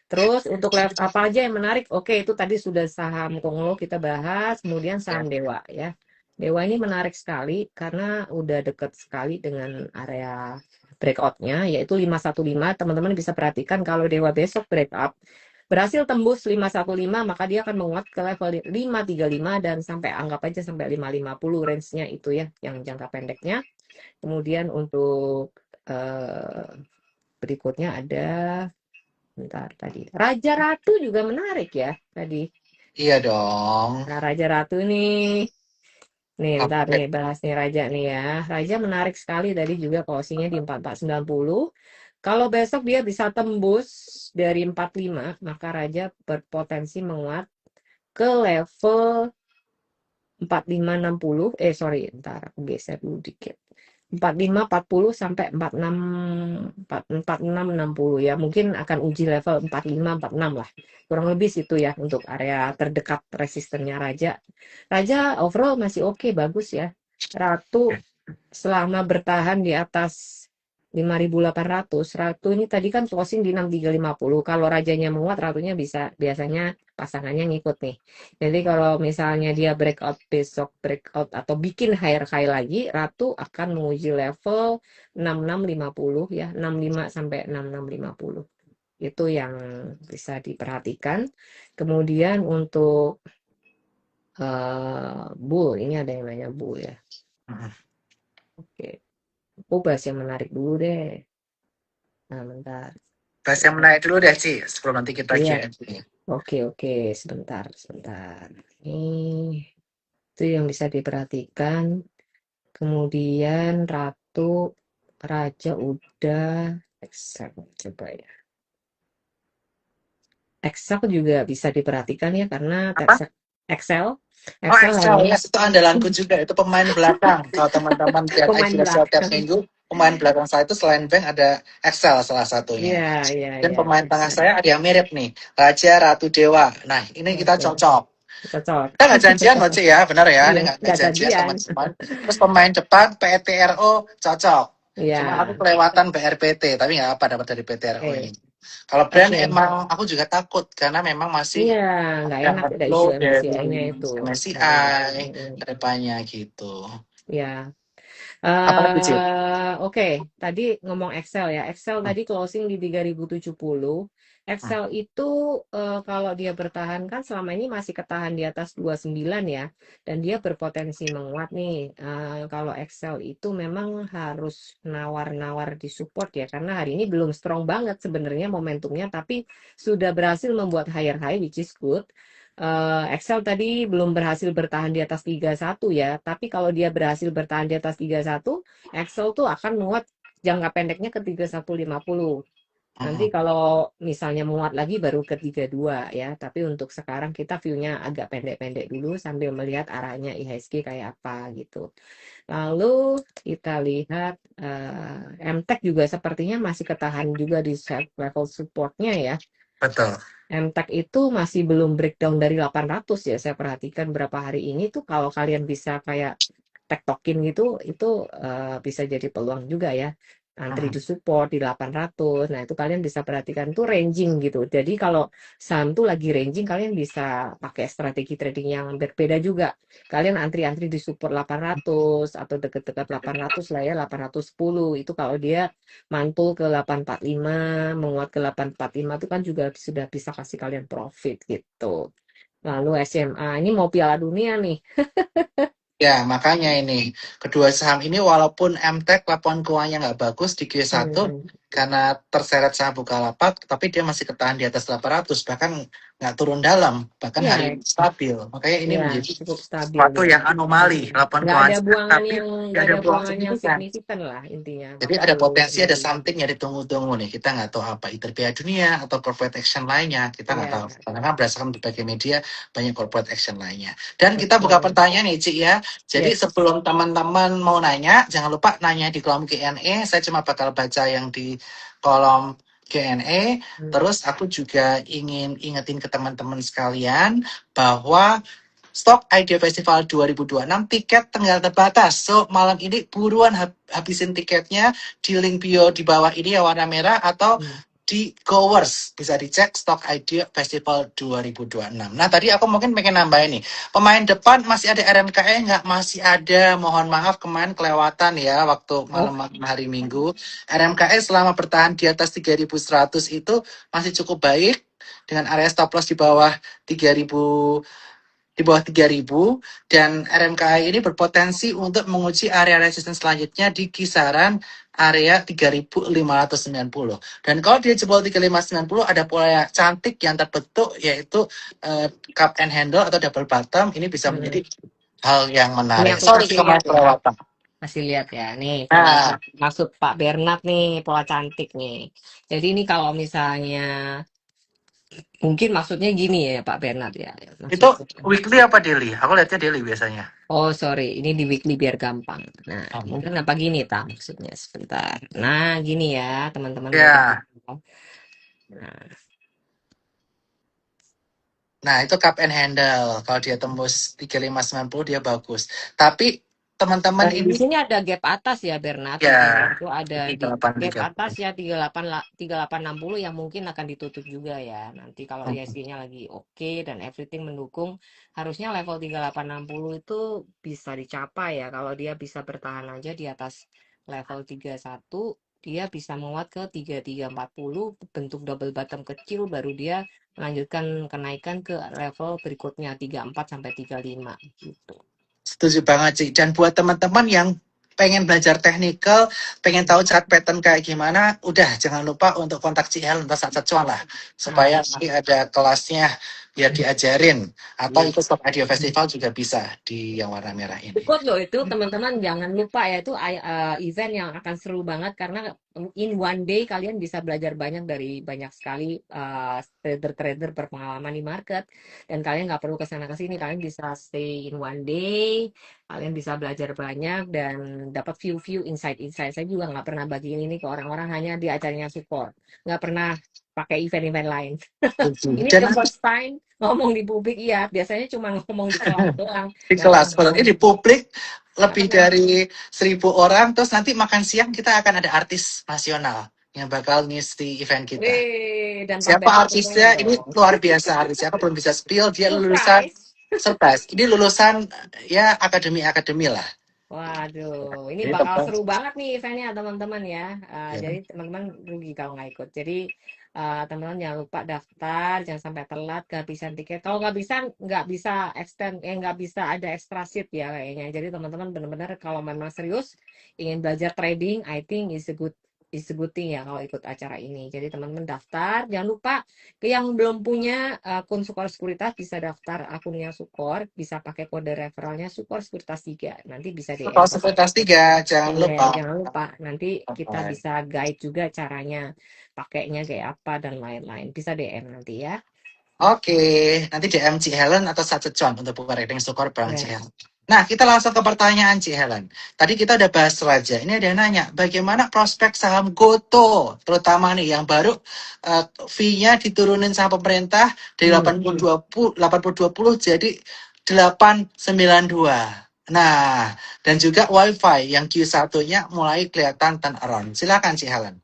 Terus untuk apa aja yang menarik? Oke, itu tadi sudah saham Konglo kita bahas, kemudian saham Dewa ya. Dewa ini menarik sekali karena udah deket sekali dengan area breakout-nya, yaitu 515. Teman-teman bisa perhatikan kalau Dewa besok breakout berhasil tembus 515, maka dia akan menguat ke level 535 dan sampai anggap aja sampai 550 range-nya itu ya, yang jangka pendeknya. Kemudian untuk berikutnya ada bentar tadi. Raja Ratu juga menarik ya tadi. Iya dong. Nah, Raja Ratu nih. Nih, bentar nih bahas nih Raja nih ya. Raja menarik sekali tadi juga closingnya di 4490. Kalau besok dia bisa tembus dari 45, maka Raja berpotensi menguat ke level 4560. Sorry, ntar aku geser dulu dikit. 4540 sampai 4660 ya, mungkin akan uji level 4546 lah, kurang lebih situ ya untuk area terdekat resistennya Raja overall masih oke, bagus ya. Ratu selama bertahan di atas 5.800, Ratu ini tadi kan closing di 6350. Kalau rajanya menguat, Ratunya bisa biasanya pasangannya ngikut nih. Jadi kalau misalnya dia breakout besok, breakout atau bikin higher high lagi, Ratu akan menguji level 6650 ya, 65 sampai 6650. Itu yang bisa diperhatikan. Kemudian untuk bull, ini ada yang nanya bull ya. Oke. Aku bahas yang menarik dulu deh. Nah, bentar. Bahas yang menarik dulu deh, Ci, sebelum nanti kita Iya. Q&A. Oke. Sebentar. Ini itu yang bisa diperhatikan. Kemudian Ratu, Raja udah. Excel, coba ya. Excel juga bisa diperhatikan ya, karena Apa? Excel Excel, ya, itu andalanku juga, itu pemain belakang. Kalau teman-teman lihat pemain IG tiap belakang. minggu, pemain belakang saya itu selain bank ada Excel salah satunya. Iya. Dan pemain tengah saya ada yang mirip nih, Raja Ratu Dewa. Nah, ini kita cocok. Cocok. Kita nggak janjian loh, Ci ya, benar ya, Iya, ini nggak nggak janjian janjian. teman-teman. Terus pemain depan PTRO cocok. Cuma aku Iya, kelewatan BRPT, tapi nggak apa dapat dari PTRO oke. ini. Kalau brand Oke. emang aku juga takut karena memang masih Iya, nggak ada enak ada isu upload MSCI-nya dari itu. Mm, MSCI mm, ke depannya gitu. ya. Apalagi sih? Oke, tadi ngomong Excel ya. Excel Hmm, tadi closing di 3070. hmm, Excel itu kalau dia bertahan kan selama ini masih ketahan di atas 29 ya. Dan dia berpotensi menguat nih. Kalau Excel itu memang harus nawar-nawar di support ya. Karena hari ini belum strong banget sebenarnya momentumnya. Tapi sudah berhasil membuat higher high which is good. Excel tadi belum berhasil bertahan di atas 31 ya, tapi kalau dia berhasil bertahan di atas 31, Excel tuh akan muat jangka pendeknya ke 3150. hmm. Nanti kalau misalnya muat lagi baru ke 32 ya, tapi untuk sekarang kita view-nya agak pendek-pendek dulu sambil melihat arahnya IHSG kayak apa gitu. Lalu kita lihat MTEK juga sepertinya masih ketahan juga di level support-nya ya. Betul. MTEK itu masih belum breakdown dari 800 ya. Saya perhatikan berapa hari ini tuh kalau kalian bisa kayak tektokin gitu, itu bisa jadi peluang juga ya. Antri Hmm. di support di 800. Nah, itu kalian bisa perhatikan tuh ranging gitu. Jadi kalau saham tuh lagi ranging, kalian bisa pakai strategi trading yang berbeda juga. Kalian antri-antri di support 800 atau deket-deket 800 lah ya, 810. Itu kalau dia mantul ke 845, menguat ke 845 itu kan juga sudah bisa kasih kalian profit gitu. Lalu SMA, ini mau Piala Dunia nih. Ya, makanya ini kedua saham ini walaupun MTEK laporan keuangannya nggak bagus di Q1 Hmm, karena terseret saham Bukalapak, tapi dia masih ketahan di atas 800, bahkan nggak turun dalam, bahkan hari ya, ini stabil. Makanya ini ya menjadi cukup stabil sesuatu ya. yang anomali, laporan Nggak ada keuangan sehat, buangan tapi yang nggak nggak ada ada buang buangan yang signifikan. signifikan lah intinya Jadi ada waktu potensi, ada ini. something yang ditunggu-tunggu nih. Kita nggak tahu apa, either Piala Dunia atau corporate action lainnya. Kita nggak tahu. Ya, Karena kan berdasarkan berbagai media, banyak corporate action lainnya. Dan kita buka betul. pertanyaan nih, Cik ya. Jadi Yes. sebelum teman-teman mau nanya, jangan lupa nanya di kolom Q&A. Saya cuma bakal baca yang di kolom Q&A. Hmm. Terus aku juga ingin ingetin ke teman-teman sekalian bahwa Stok Idea Festival 2026 tiket tenggal terbatas. So, malam ini buruan habisin tiketnya di link bio di bawah ini yang warna merah atau Hmm. di Goers. Bisa dicek Stok Idea Festival 2026. Nah, tadi aku mungkin pengen nambahin nih. Pemain depan masih ada RMKE nggak? Masih ada. Mohon maaf kemarin kelewatan ya waktu Oh, malam hari Minggu. RMKE selama bertahan di atas 3.100 itu masih cukup baik dengan area stop loss di bawah 3.000, di bawah 3.000, dan RMKI ini berpotensi untuk menguji area resistance selanjutnya di kisaran area 3.590. Dan kalau dia jebol 3.590 ada pola cantik yang terbentuk yaitu cup and handle atau double bottom. Ini bisa hmm. menjadi hal yang Ini menarik. aku Sorry kasih kemarin lihat ya. kelewatan. Kasih lihat ya. Nih, pola Nah, maksud Pak Bernard nih, pola cantik nih. Jadi ini kalau misalnya mungkin maksudnya gini ya Pak Bernard ya. itu Maksudnya. weekly apa daily? Aku lihatnya daily biasanya. Oh sorry, ini di weekly biar gampang. Nah, mungkin apa gini tak maksudnya sebentar. Nah, gini ya teman-teman media. Ya. Nah, Nah, itu cup and handle. Kalau dia tembus 3.590 dia bagus. Tapi teman-teman di ini sini ada gap atas ya Bernard. Nah, ya itu ada di gap 3830. atas ya 3860 yang mungkin akan ditutup juga ya. Nanti kalau ISG-nya lagi oke dan everything mendukung, harusnya level 3860 itu bisa dicapai ya. Kalau dia bisa bertahan aja di atas level 31, dia bisa menguat ke 3340, bentuk double bottom kecil baru dia melanjutkan kenaikan ke level berikutnya 34 sampai 35 gitu. Setuju banget sih. Dan buat teman-teman yang pengen belajar technical, pengen tahu chart pattern kayak gimana, udah jangan lupa untuk kontak CL untuk saat cuan lah. Supaya Nah, nanti ada kelasnya biar diajarin. Atau iya. ikut Stop Idea Festival juga bisa di yang warna merah ini. Ikut loh itu teman-teman jangan lupa ya itu event yang akan seru banget karena in one day kalian bisa belajar banyak dari banyak sekali trader-trader berpengalaman di market dan kalian nggak perlu kesana kesini kalian bisa stay in one day kalian bisa belajar banyak dan dapat view-view insight-insight. Saya juga nggak pernah bagiin ini ke orang-orang hanya di acaranya support nggak pernah pakai event-event lain. Ini Dan the nanti first time ngomong di publik iya, biasanya cuma ngomong di kelas doang, Di nggak kelas. pernah Kalau ini ngomong. di publik Nggak lebih pernah. dari 1.000 orang. Terus nanti makan siang kita akan ada artis nasional yang bakal ngisi event kita. Wih, dan Pak Siapa Bernard tentunya artisnya? Ini dong. luar biasa artisnya. Aku belum bisa spill. Dia lulusan Surprise. surprise. Ini lulusan ya akademi-akademi lah. Waduh, ini Ini bakal teman. seru banget nih eventnya teman-teman ya. Ya. Jadi teman-teman rugi kalau nggak ikut. Jadi teman-teman jangan lupa daftar, jangan sampai telat kehabisan tiket. Kalau nggak bisa extend, nggak bisa ada extra seat ya kayaknya. Jadi teman-teman benar-benar kalau memang serius ingin belajar trading, I think is a good thing ya kalau ikut acara ini. Jadi teman-teman daftar, jangan lupa ke yang belum punya akun Sukor Sekuritas bisa daftar akunnya Sukor, bisa pakai kode referralnya Sukor Sekuritas 3. Nanti bisa DM Kalau ke saya. sekuritas 3, jangan Iya, lupa. jangan lupa. Nanti kita Oke. bisa guide juga caranya pakainya kayak apa dan lain-lain. Bisa DM nanti ya. Oke, nanti DM Ci Helen atau Satu John untuk buka rekening Sukor Bank Ci Ya. Helen. Nah, kita langsung ke pertanyaan Ci Helen. Tadi kita udah bahas Raja. Ini ada yang nanya, bagaimana prospek saham Goto, terutama nih yang baru fee-nya diturunin sama pemerintah dari Hmm. 80-20 jadi 892. Nah, dan juga WiFi yang Q1-nya mulai kelihatan turnaround. Silakan Ci Helen.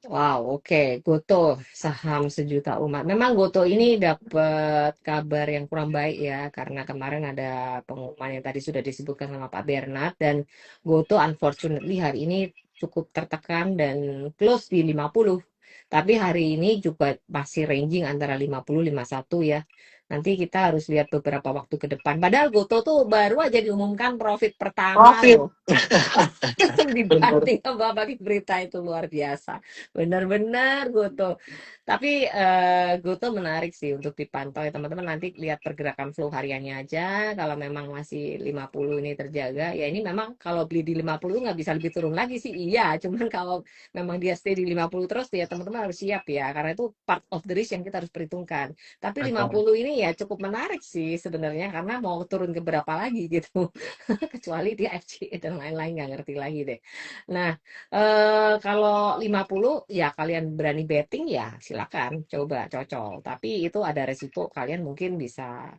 Wow, oke. Goto, saham sejuta umat. Memang Goto ini dapat kabar yang kurang baik ya, karena kemarin ada pengumuman yang tadi sudah disebutkan sama Pak Bernard, dan Goto unfortunately hari ini cukup tertekan dan close di 50. Tapi hari ini juga masih ranging antara 50-51 ya. Nanti kita harus lihat beberapa waktu ke depan. Padahal Goto tuh baru aja diumumkan profit pertama Profit. loh. Langsung dibanting sama balik berita itu luar biasa. Benar-benar Goto. Tapi Goto menarik sih untuk dipantau ya teman-teman. Nanti lihat pergerakan flow hariannya aja. Kalau memang masih 50 ini terjaga, ya ini memang kalau beli di 50 nggak bisa lebih turun lagi sih. Iya, cuman kalau memang dia stay di 50 terus ya teman-teman harus siap ya. Karena itu part of the risk yang kita harus perhitungkan. Tapi 50 ini ya cukup menarik sih sebenarnya karena mau turun ke berapa lagi gitu. Kecuali dia FCE dan lain-lain nggak ngerti lagi deh. Nah, kalau 50 ya kalian berani betting ya silakan coba cocol. Tapi itu ada resiko kalian mungkin bisa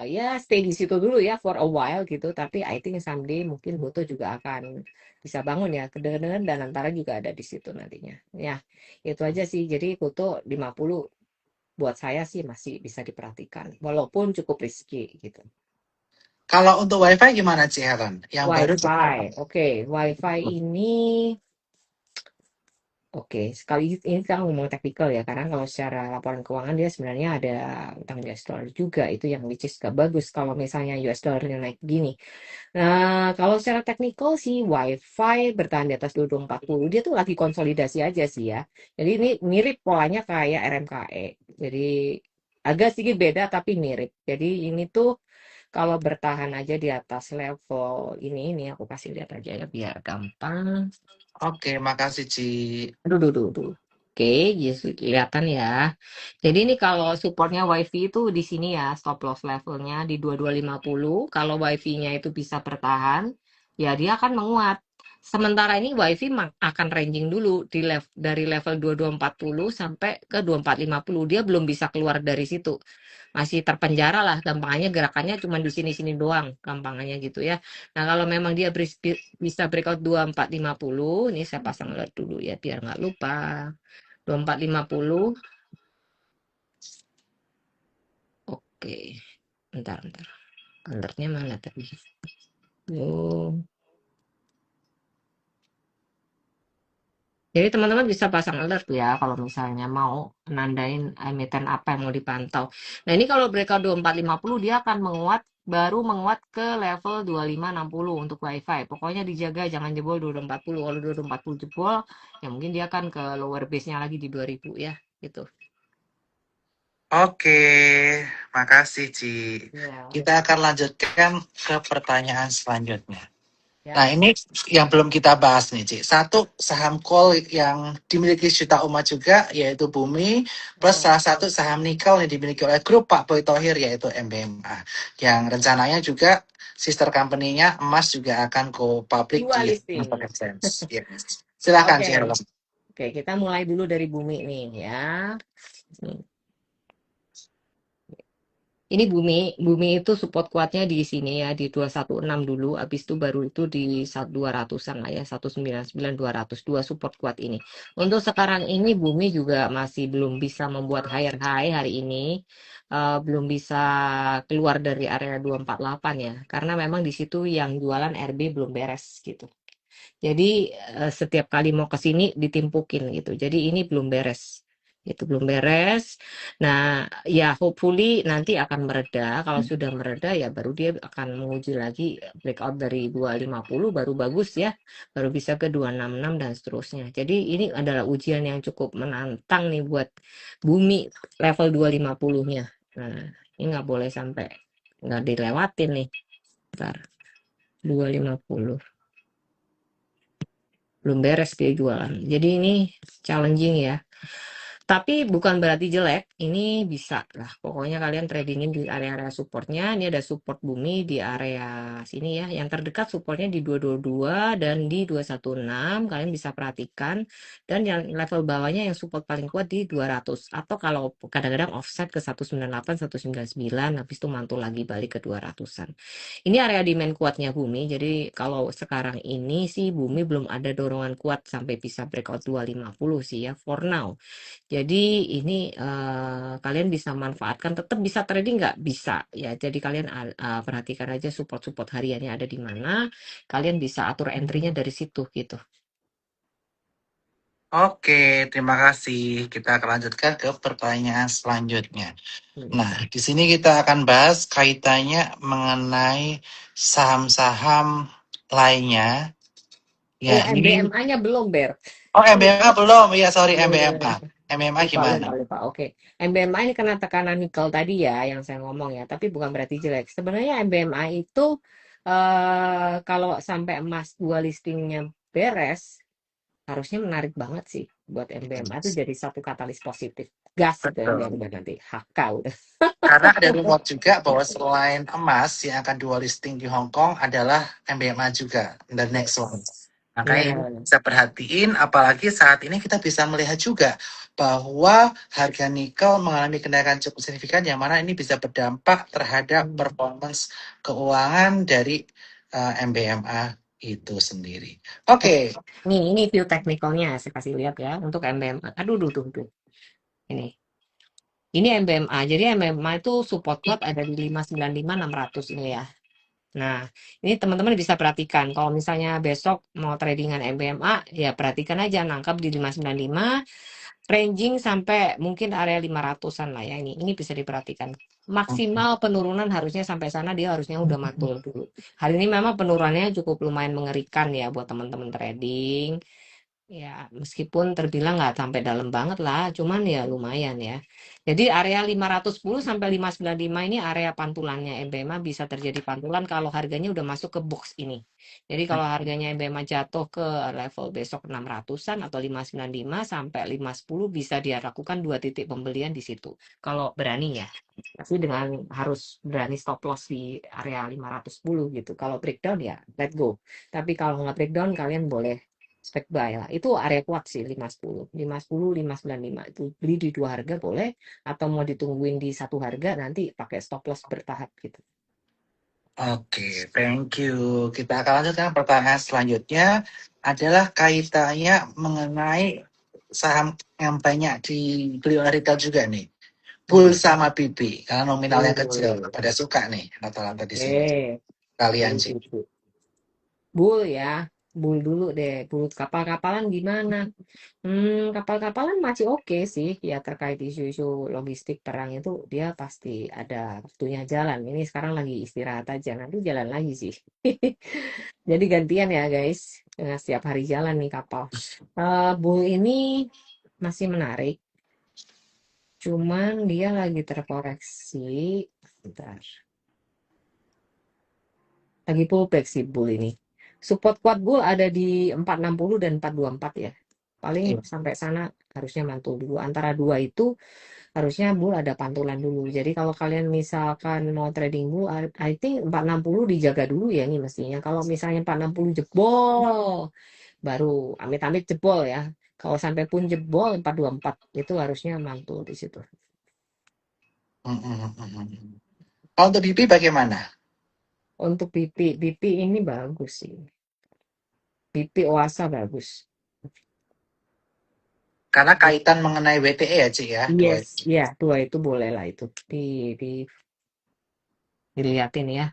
ya stay di situ dulu ya for a while gitu. Tapi I think someday mungkin Goto juga akan bisa bangun ya. Kedengeran dan antara juga ada di situ nantinya. Ya, itu aja sih. Jadi Goto 50 buat saya sih masih bisa diperhatikan. Walaupun cukup risky gitu. Kalau untuk WiFi gimana Ci Helen? Yang baru WiFi, oke. WiFi ini, oke. Sekali ini kita ngomong teknikal ya, karena kalau secara laporan keuangan dia sebenarnya ada utang US dollar juga, itu yang which is gak bagus kalau misalnya US dollarnya naik gini. Nah, kalau secara teknikal sih WiFi bertahan di atas 2240, dia tuh lagi konsolidasi aja sih ya. Jadi ini mirip polanya kayak RMKE. Jadi agak sedikit beda tapi mirip. Jadi ini tuh kalau bertahan aja di atas level ini aku kasih lihat aja ya biar gampang. Oke, makasih Ci. Aduh, duh, duh, duh. Oke, jadi kelihatan ya. Jadi ini kalau supportnya WiFi itu di sini ya, stop loss levelnya di 2250. Kalau WiFi-nya itu bisa bertahan, ya dia akan menguat. Sementara ini WiFi akan ranging dulu dari level 2240 sampai ke 2450. Dia belum bisa keluar dari situ. Masih terpenjara lah, gampangannya gerakannya cuma di sini-sini doang, gampangannya gitu ya. Nah, kalau memang dia bisa breakout 2450, ini saya pasang alert dulu ya biar nggak lupa. 2450. Oke, bentar. Alertnya mana tadi? Oh. Jadi teman-teman bisa pasang alert ya kalau misalnya mau nandain emiten apa yang mau dipantau. Nah ini kalau breakout 2450 dia akan baru menguat ke level 2560 untuk WiFi. Pokoknya dijaga jangan jebol 2240. Kalau 2240 jebol ya mungkin dia akan ke lower base-nya lagi di 2000 ya gitu. Oke, makasih Ci. Ya, Kita akan lanjutkan ke pertanyaan selanjutnya. ya. Nah, ini yang belum kita bahas nih, Ci. Satu, saham coal yang dimiliki juta umat juga, yaitu Bumi, plus Hmm. salah satu saham nikel yang dimiliki oleh grup Pak Boy Thohir, yaitu MBMA. Yang rencananya juga sister company-nya emas juga akan go public Dua di listing. Stock Exchange. Yes. Silakan, Ci. Oke. Oke, kita mulai dulu dari Bumi nih ya. Nih. Ini bumi itu support kuatnya di sini ya di 216 dulu, habis itu baru itu di 200-an lah ya, 199 200 dua support kuat ini. Untuk sekarang ini bumi juga masih belum bisa membuat higher high hari ini. Belum bisa keluar dari area 248 ya. Karena memang di situ yang jualan RB belum beres gitu. Jadi setiap kali mau ke sini ditimpukin gitu. Jadi ini belum beres. Itu belum beres. Nah, ya hopefully nanti akan mereda. Kalau sudah mereda ya baru dia akan menguji lagi breakout dari 250 baru bagus ya. Baru bisa ke 266 dan seterusnya. Jadi ini adalah ujian yang cukup menantang nih buat bumi level 250-nya. Nah, ini nggak boleh sampai nggak dilewatin nih. Bentar, 250 belum beres dia jualan. Jadi ini challenging ya. Tapi bukan berarti jelek, ini bisa lah. Pokoknya kalian tradingin di area-area supportnya. Ini ada support bumi di area sini ya. Yang terdekat supportnya di 222 dan di 216. Kalian bisa perhatikan. Dan yang level bawahnya yang support paling kuat di 200. Atau kalau kadang-kadang offset ke 198, 199. Habis itu mantul lagi balik ke 200-an. Ini area demand kuatnya bumi. Jadi kalau sekarang ini sih bumi belum ada dorongan kuat sampai bisa breakout 250 sih ya for now. Jadi ini kalian bisa manfaatkan, tetap bisa trading nggak? Bisa ya. Jadi kalian perhatikan aja support-support hariannya ada di mana. Kalian bisa atur entry-nya dari situ gitu. Oke, terima kasih. Kita akan lanjutkan ke pertanyaan selanjutnya. Hmm. Nah, di sini kita akan bahas kaitannya mengenai saham-saham lainnya. Oh, Ya, ini MBMA-nya belum, Ber. oh MBMA belum. Iya, sorry Iya. MBMA. MBMA Lupa, gimana? lupa, lupa. Oke. MBMA ini kena tekanan nikel tadi ya yang saya ngomong ya, tapi bukan berarti jelek. Sebenarnya MBMA itu kalau sampai emas dua listingnya beres, harusnya menarik banget sih buat MBMA itu jadi satu katalis positif. Gas itu Betul. MBMA nanti. HK udah. Karena ada rumor juga bahwa selain emas yang akan dual listing di Hong Kong adalah MBMA juga, the next one. Yes. Makanya ini Nah, bisa perhatiin, apalagi saat ini kita bisa melihat juga bahwa harga nikel mengalami kenaikan cukup signifikan, yang mana ini bisa berdampak terhadap performance keuangan dari MBMA itu sendiri. Oke, ini view teknikalnya saya kasih lihat ya untuk MBMA. Aduh, duh, duh, duh. Ini. Ini MBMA. Jadi MBMA itu support kuat ada di 595 600 ini ya. Nah, ini teman-teman bisa perhatikan. Kalau misalnya besok mau tradingan MBMA, ya perhatikan aja nangkap di 595, ranging sampai mungkin area 500-an lah ya ini. Ini bisa diperhatikan. Maksimal penurunan harusnya sampai sana dia harusnya udah mantul dulu. Hari ini memang penurunannya cukup lumayan mengerikan ya buat teman-teman trading. Ya, meskipun terbilang nggak sampai dalam banget lah, cuman ya lumayan ya. Jadi area 510 sampai 595 ini area pantulannya MBMA bisa terjadi pantulan kalau harganya udah masuk ke box ini. Jadi kalau harganya MBMA jatuh ke level besok 600-an atau 595 sampai 510 bisa dia lakukan dua titik pembelian di situ. Kalau berani ya. Tapi dengan harus berani stop loss di area 510 gitu. Kalau breakdown ya let go. Tapi kalau nggak breakdown kalian boleh spek buy lah. Itu area kuat sih 510. 510, 595 itu beli di dua harga boleh atau mau ditungguin di satu harga nanti pakai stop loss bertahap gitu. oke, thank you. Kita akan lanjutkan pertanyaan selanjutnya adalah kaitannya mengenai saham yang banyak dibeli oleh retail juga nih. Bull Hmm. sama BB, karena nominalnya kecil. Hmm. Pada suka nih rata-rata di sini. Eh, Kalian sih. gitu. Bull ya, bull dulu deh. Bull kapal-kapalan gimana? Kapal-kapalan masih oke sih. Ya terkait isu-isu logistik perang itu dia pasti ada waktunya jalan. Ini sekarang lagi istirahat aja. Nanti jalan lagi sih. Jadi gantian ya guys. Setiap hari jalan nih kapal. Bull ini masih menarik. Cuman dia lagi terkoreksi. Bentar. Lagi pullback sih bull ini. Support kuat bull ada di 460 dan 424 ya. Paling Iya. sampai sana harusnya mantul dulu. Antara dua itu harusnya bull ada pantulan dulu. Jadi kalau kalian misalkan mau trading bull, I think 460 dijaga dulu ya ini mestinya. Kalau misalnya 460 jebol, baru amit-amit jebol ya. Kalau sampai pun jebol 424 itu harusnya mantul di situ. Mm, mm, mm, mm. Kalau untuk BP bagaimana? Untuk BP ini bagus sih. BP Oasa bagus. Karena kaitan mengenai WTE ya, Cik ya, dua Yes, itu. ya, dua itu boleh lah itu di dilihatin ya.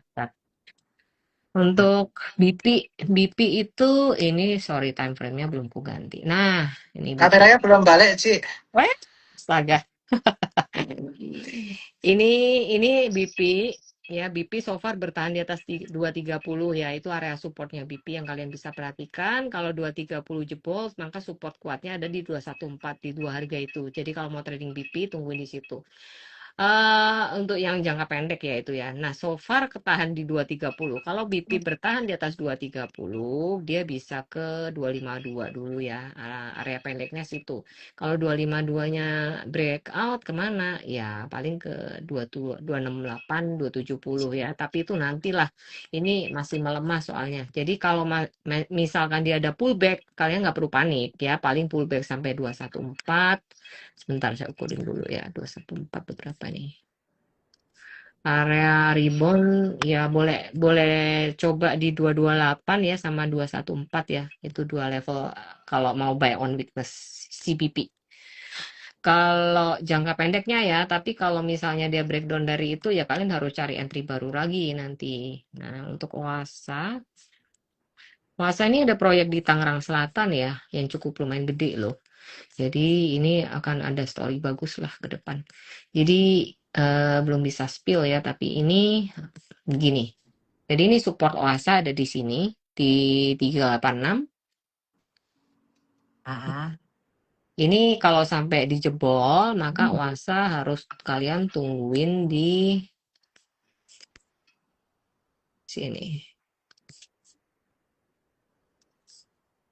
Untuk BP itu ini sorry time frame-nya belum ku ganti. Nah, ini BP. Kameranya belum balik, Cik. Weh, astaga. Ini BP ya, BP so far bertahan di atas 230 ya, itu area supportnya BP yang kalian bisa perhatikan. Kalau 230 jebol, maka support kuatnya ada di 214 di dua harga itu. Jadi kalau mau trading BP tungguin di situ. Untuk yang jangka pendek ya itu ya. Nah, so far ketahan di 230. Kalau BP bertahan di atas 230, dia bisa ke 252 dulu ya. Area pendeknya situ. Kalau 252-nya breakout kemana? Ya paling ke 268, 270 ya. Tapi itu nantilah. Ini masih melemah soalnya. Jadi kalau misalkan dia ada pullback, kalian nggak perlu panik ya. Paling pullback sampai 214. Sebentar saya ukurin dulu ya, 214 berapa nih? Area rebound ya boleh boleh coba di 228 ya sama 214 ya. Itu dua level kalau mau buy on weakness CPP. Kalau jangka pendeknya ya, tapi kalau misalnya dia breakdown dari itu ya kalian harus cari entry baru lagi nanti. Nah, untuk Oasa ini ada proyek di Tangerang Selatan ya, yang cukup lumayan gede loh. Jadi ini akan ada story bagus lah ke depan. Jadi belum bisa spill ya, tapi ini begini. Jadi ini support Oasa ada di sini di 386. Mm-mm. Ini kalau sampai dijebol, maka Oasa harus kalian tungguin di sini.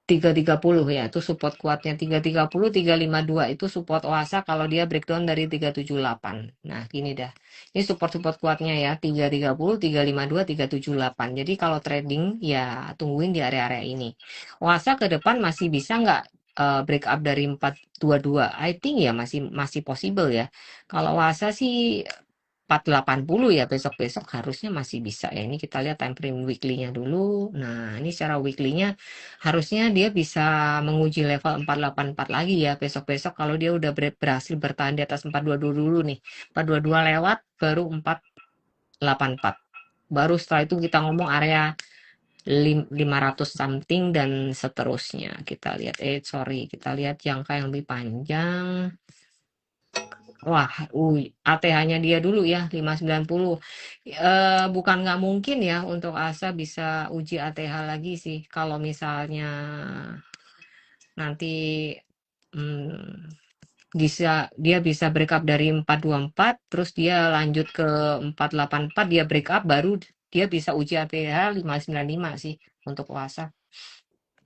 330 ya, itu support kuatnya 330, 352 itu support Oasa kalau dia breakdown dari 378. Nah, gini dah. Ini support-support kuatnya ya, 330, 352, 378. Jadi kalau trading ya tungguin di area-area ini. Oasa ke depan masih bisa nggak break up dari 422? I think ya masih masih possible ya. Kalau Oasa sih 480 ya besok-besok harusnya masih bisa ya. Ini kita lihat time frame weekly-nya dulu. Nah, ini secara weekly-nya harusnya dia bisa menguji level 484 lagi ya besok-besok kalau dia udah berhasil bertahan di atas 422 dulu nih. 422 lewat baru 484. Baru setelah itu kita ngomong area 500 something dan seterusnya. Kita lihat kita lihat jangka yang lebih panjang. Wah, ATH-nya dia dulu ya 590. Bukan nggak mungkin ya untuk Asa bisa uji ATH lagi sih kalau misalnya nanti hmm, dia bisa break up dari 424 terus dia lanjut ke 484 dia break up baru dia bisa uji ATH 595 sih untuk Asa.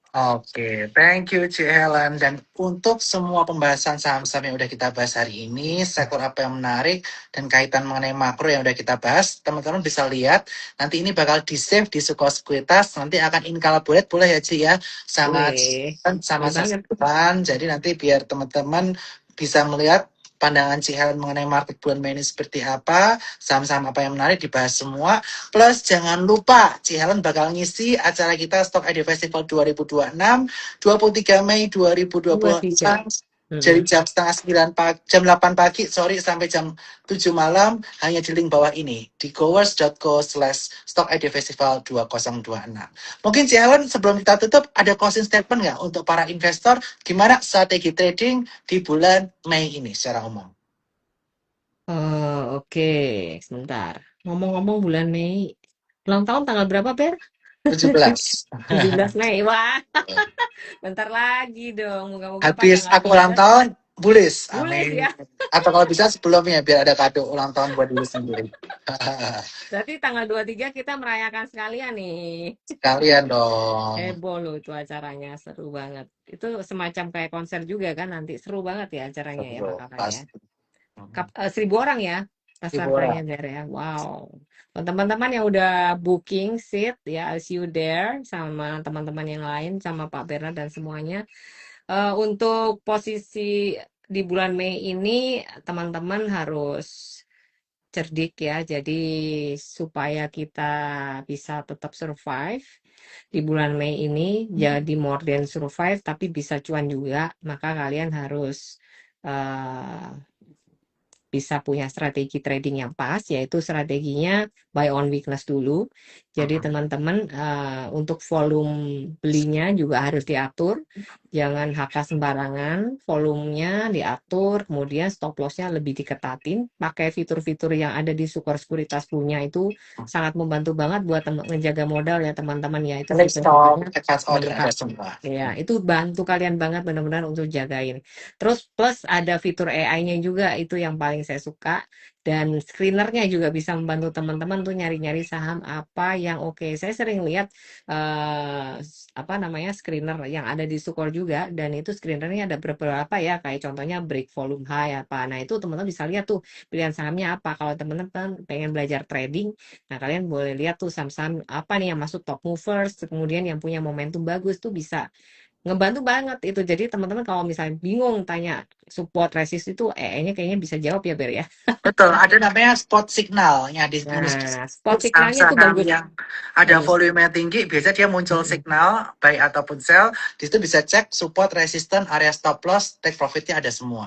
Oke, thank you Ci Helen. Dan untuk semua pembahasan saham-saham yang udah kita bahas hari ini, sektor apa yang menarik, dan kaitan mengenai makro yang udah kita bahas, teman-teman bisa lihat, nanti ini bakal di-save di Suko Sekuritas, nanti akan incalculate, boleh ya Ci ya, sama Boleh. sama Boleh banget. sasaran. Jadi nanti biar teman-teman bisa melihat pandangan Ci Helen mengenai market bulan Mei ini seperti apa, saham-saham apa yang menarik dibahas semua. Plus jangan lupa Ci Helen bakal ngisi acara kita Stock ID Festival 2026 23 Mei 23. 2026 dari Mm-mm. jam setengah 9 pagi, jam 8 pagi, sorry, sampai jam 7 malam, hanya di link bawah ini, di goers.co/Stock ID Festival 2026. Mungkin Ci Helen sebelum kita tutup, ada closing statement nggak untuk para investor, gimana strategi trading di bulan Mei ini secara umum? Oh, oke. Sebentar. Ngomong-ngomong bulan Mei. Ulang tahun tanggal berapa, Per? 17. 17 Mei. Wah, bentar lagi dong. Moga-moga pas Habis tanggal aku ulang 17. tahun, bullish. Boleh Amin. ya. Atau kalau bisa sebelumnya biar ada kado ulang tahun buat diri sendiri. Berarti tanggal 23 kita merayakan sekalian nih. Sekalian dong. Heboh loh itu acaranya. Seru banget. Itu semacam kayak konser juga kan nanti. Seru banget ya acaranya ya Betul, bakalan ya. pasti. 1.000 orang ya Ibu pesertanya orang. there ya. Wow. Buat teman-teman yang udah booking seat ya, I'll see you there sama teman-teman yang lain sama Pak Bernard dan semuanya. Untuk posisi di bulan Mei ini teman-teman harus cerdik ya. Jadi supaya kita bisa tetap survive di bulan Mei ini, jadi more than survive tapi bisa cuan juga, maka kalian harus eh, bisa punya strategi trading yang pas, yaitu strateginya buy on weakness dulu. Jadi teman-teman untuk volume belinya juga harus diatur, jangan HK sembarangan, volumenya diatur, kemudian stop lossnya lebih diketatin, pakai fitur-fitur yang ada di Sukor Sekuritas punya itu sangat membantu banget buat ngejaga modal ya teman-teman ya, itu Trade stop, fitur-fiturnya advance order ada lengkap. semua. Ya, itu bantu kalian banget benar-benar untuk jagain. Terus plus ada fitur AI-nya juga, itu yang paling saya suka. Dan screenernya juga bisa membantu teman-teman tuh nyari-nyari saham apa yang oke. Saya sering lihat apa namanya screener yang ada di Sukor juga, dan itu screenernya ada beberapa ya, kayak contohnya break volume high apa. Nah itu teman-teman bisa lihat tuh pilihan sahamnya apa. Kalau teman-teman pengen belajar trading, nah kalian boleh lihat tuh saham-saham apa nih yang masuk top movers, kemudian yang punya momentum bagus tuh bisa ngebantu banget itu. Jadi teman-teman kalau misalnya bingung tanya support resist itu nya kayaknya bisa jawab ya Ber ya. Betul, ada namanya spot signalnya di Nah, spot signalnya itu saham bagus, yang ada bagus. volume tinggi, biasa dia muncul Mm-mm. signal buy ataupun sell. Di situ bisa cek support, resistance, area stop loss, take profitnya ada semua.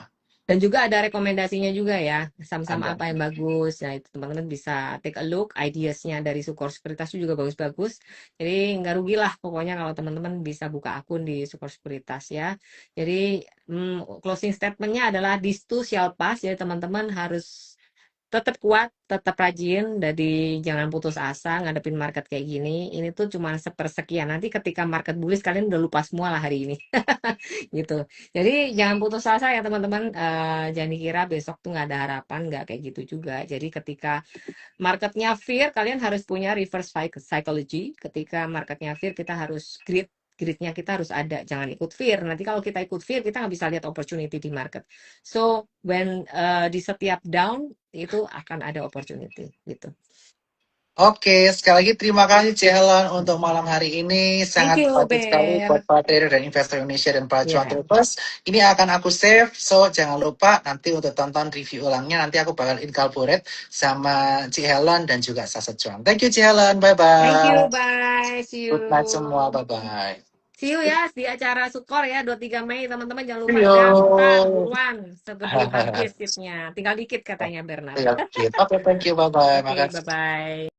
Dan juga ada rekomendasinya juga ya, saham-saham Ada. apa yang bagus. Nah, itu teman-teman bisa take a look, ideasnya dari Sukor Sekuritas itu juga bagus-bagus. Jadi nggak rugi lah pokoknya kalau teman-teman bisa buka akun di Sukor Sekuritas ya. Jadi closing statementnya adalah this too shall pass. Jadi teman-teman harus tetap kuat, tetap rajin, jadi jangan putus asa ngadepin market kayak gini. Ini tuh cuma sepersekian. Nanti ketika market bullish kalian udah lupa semua lah hari ini. Gitu. Jadi jangan putus asa ya teman-teman. Jangan dikira besok tuh nggak ada harapan, nggak kayak gitu juga. Jadi ketika marketnya fear, kalian harus punya reverse psychology. Ketika marketnya fear, kita harus gritnya kita harus ada, jangan ikut fear. Nanti kalau kita ikut fear, kita nggak bisa lihat opportunity di market. So when di setiap down itu akan ada opportunity gitu. Oke, sekali lagi terima kasih Ci Helen untuk malam hari ini. Thank Sangat you, bagus sekali buat Ber. para trader dan investor Indonesia dan para cuan Ya, traders. Ini akan aku save, so jangan lupa nanti untuk tonton review ulangnya. Nanti aku bakal incorporate sama Ci Helen dan juga Saset Cuan. Thank you Ci Helen, thank you, bye-bye. bye, see you. Good night semua, bye-bye. See you ya di acara Sukor ya 23 Mei teman-teman, jangan lupa See daftar you. buruan sebelum habis seatnya. Tinggal dikit katanya Bernard. Oke, thank you, bye-bye. Oke, Makasih. bye-bye.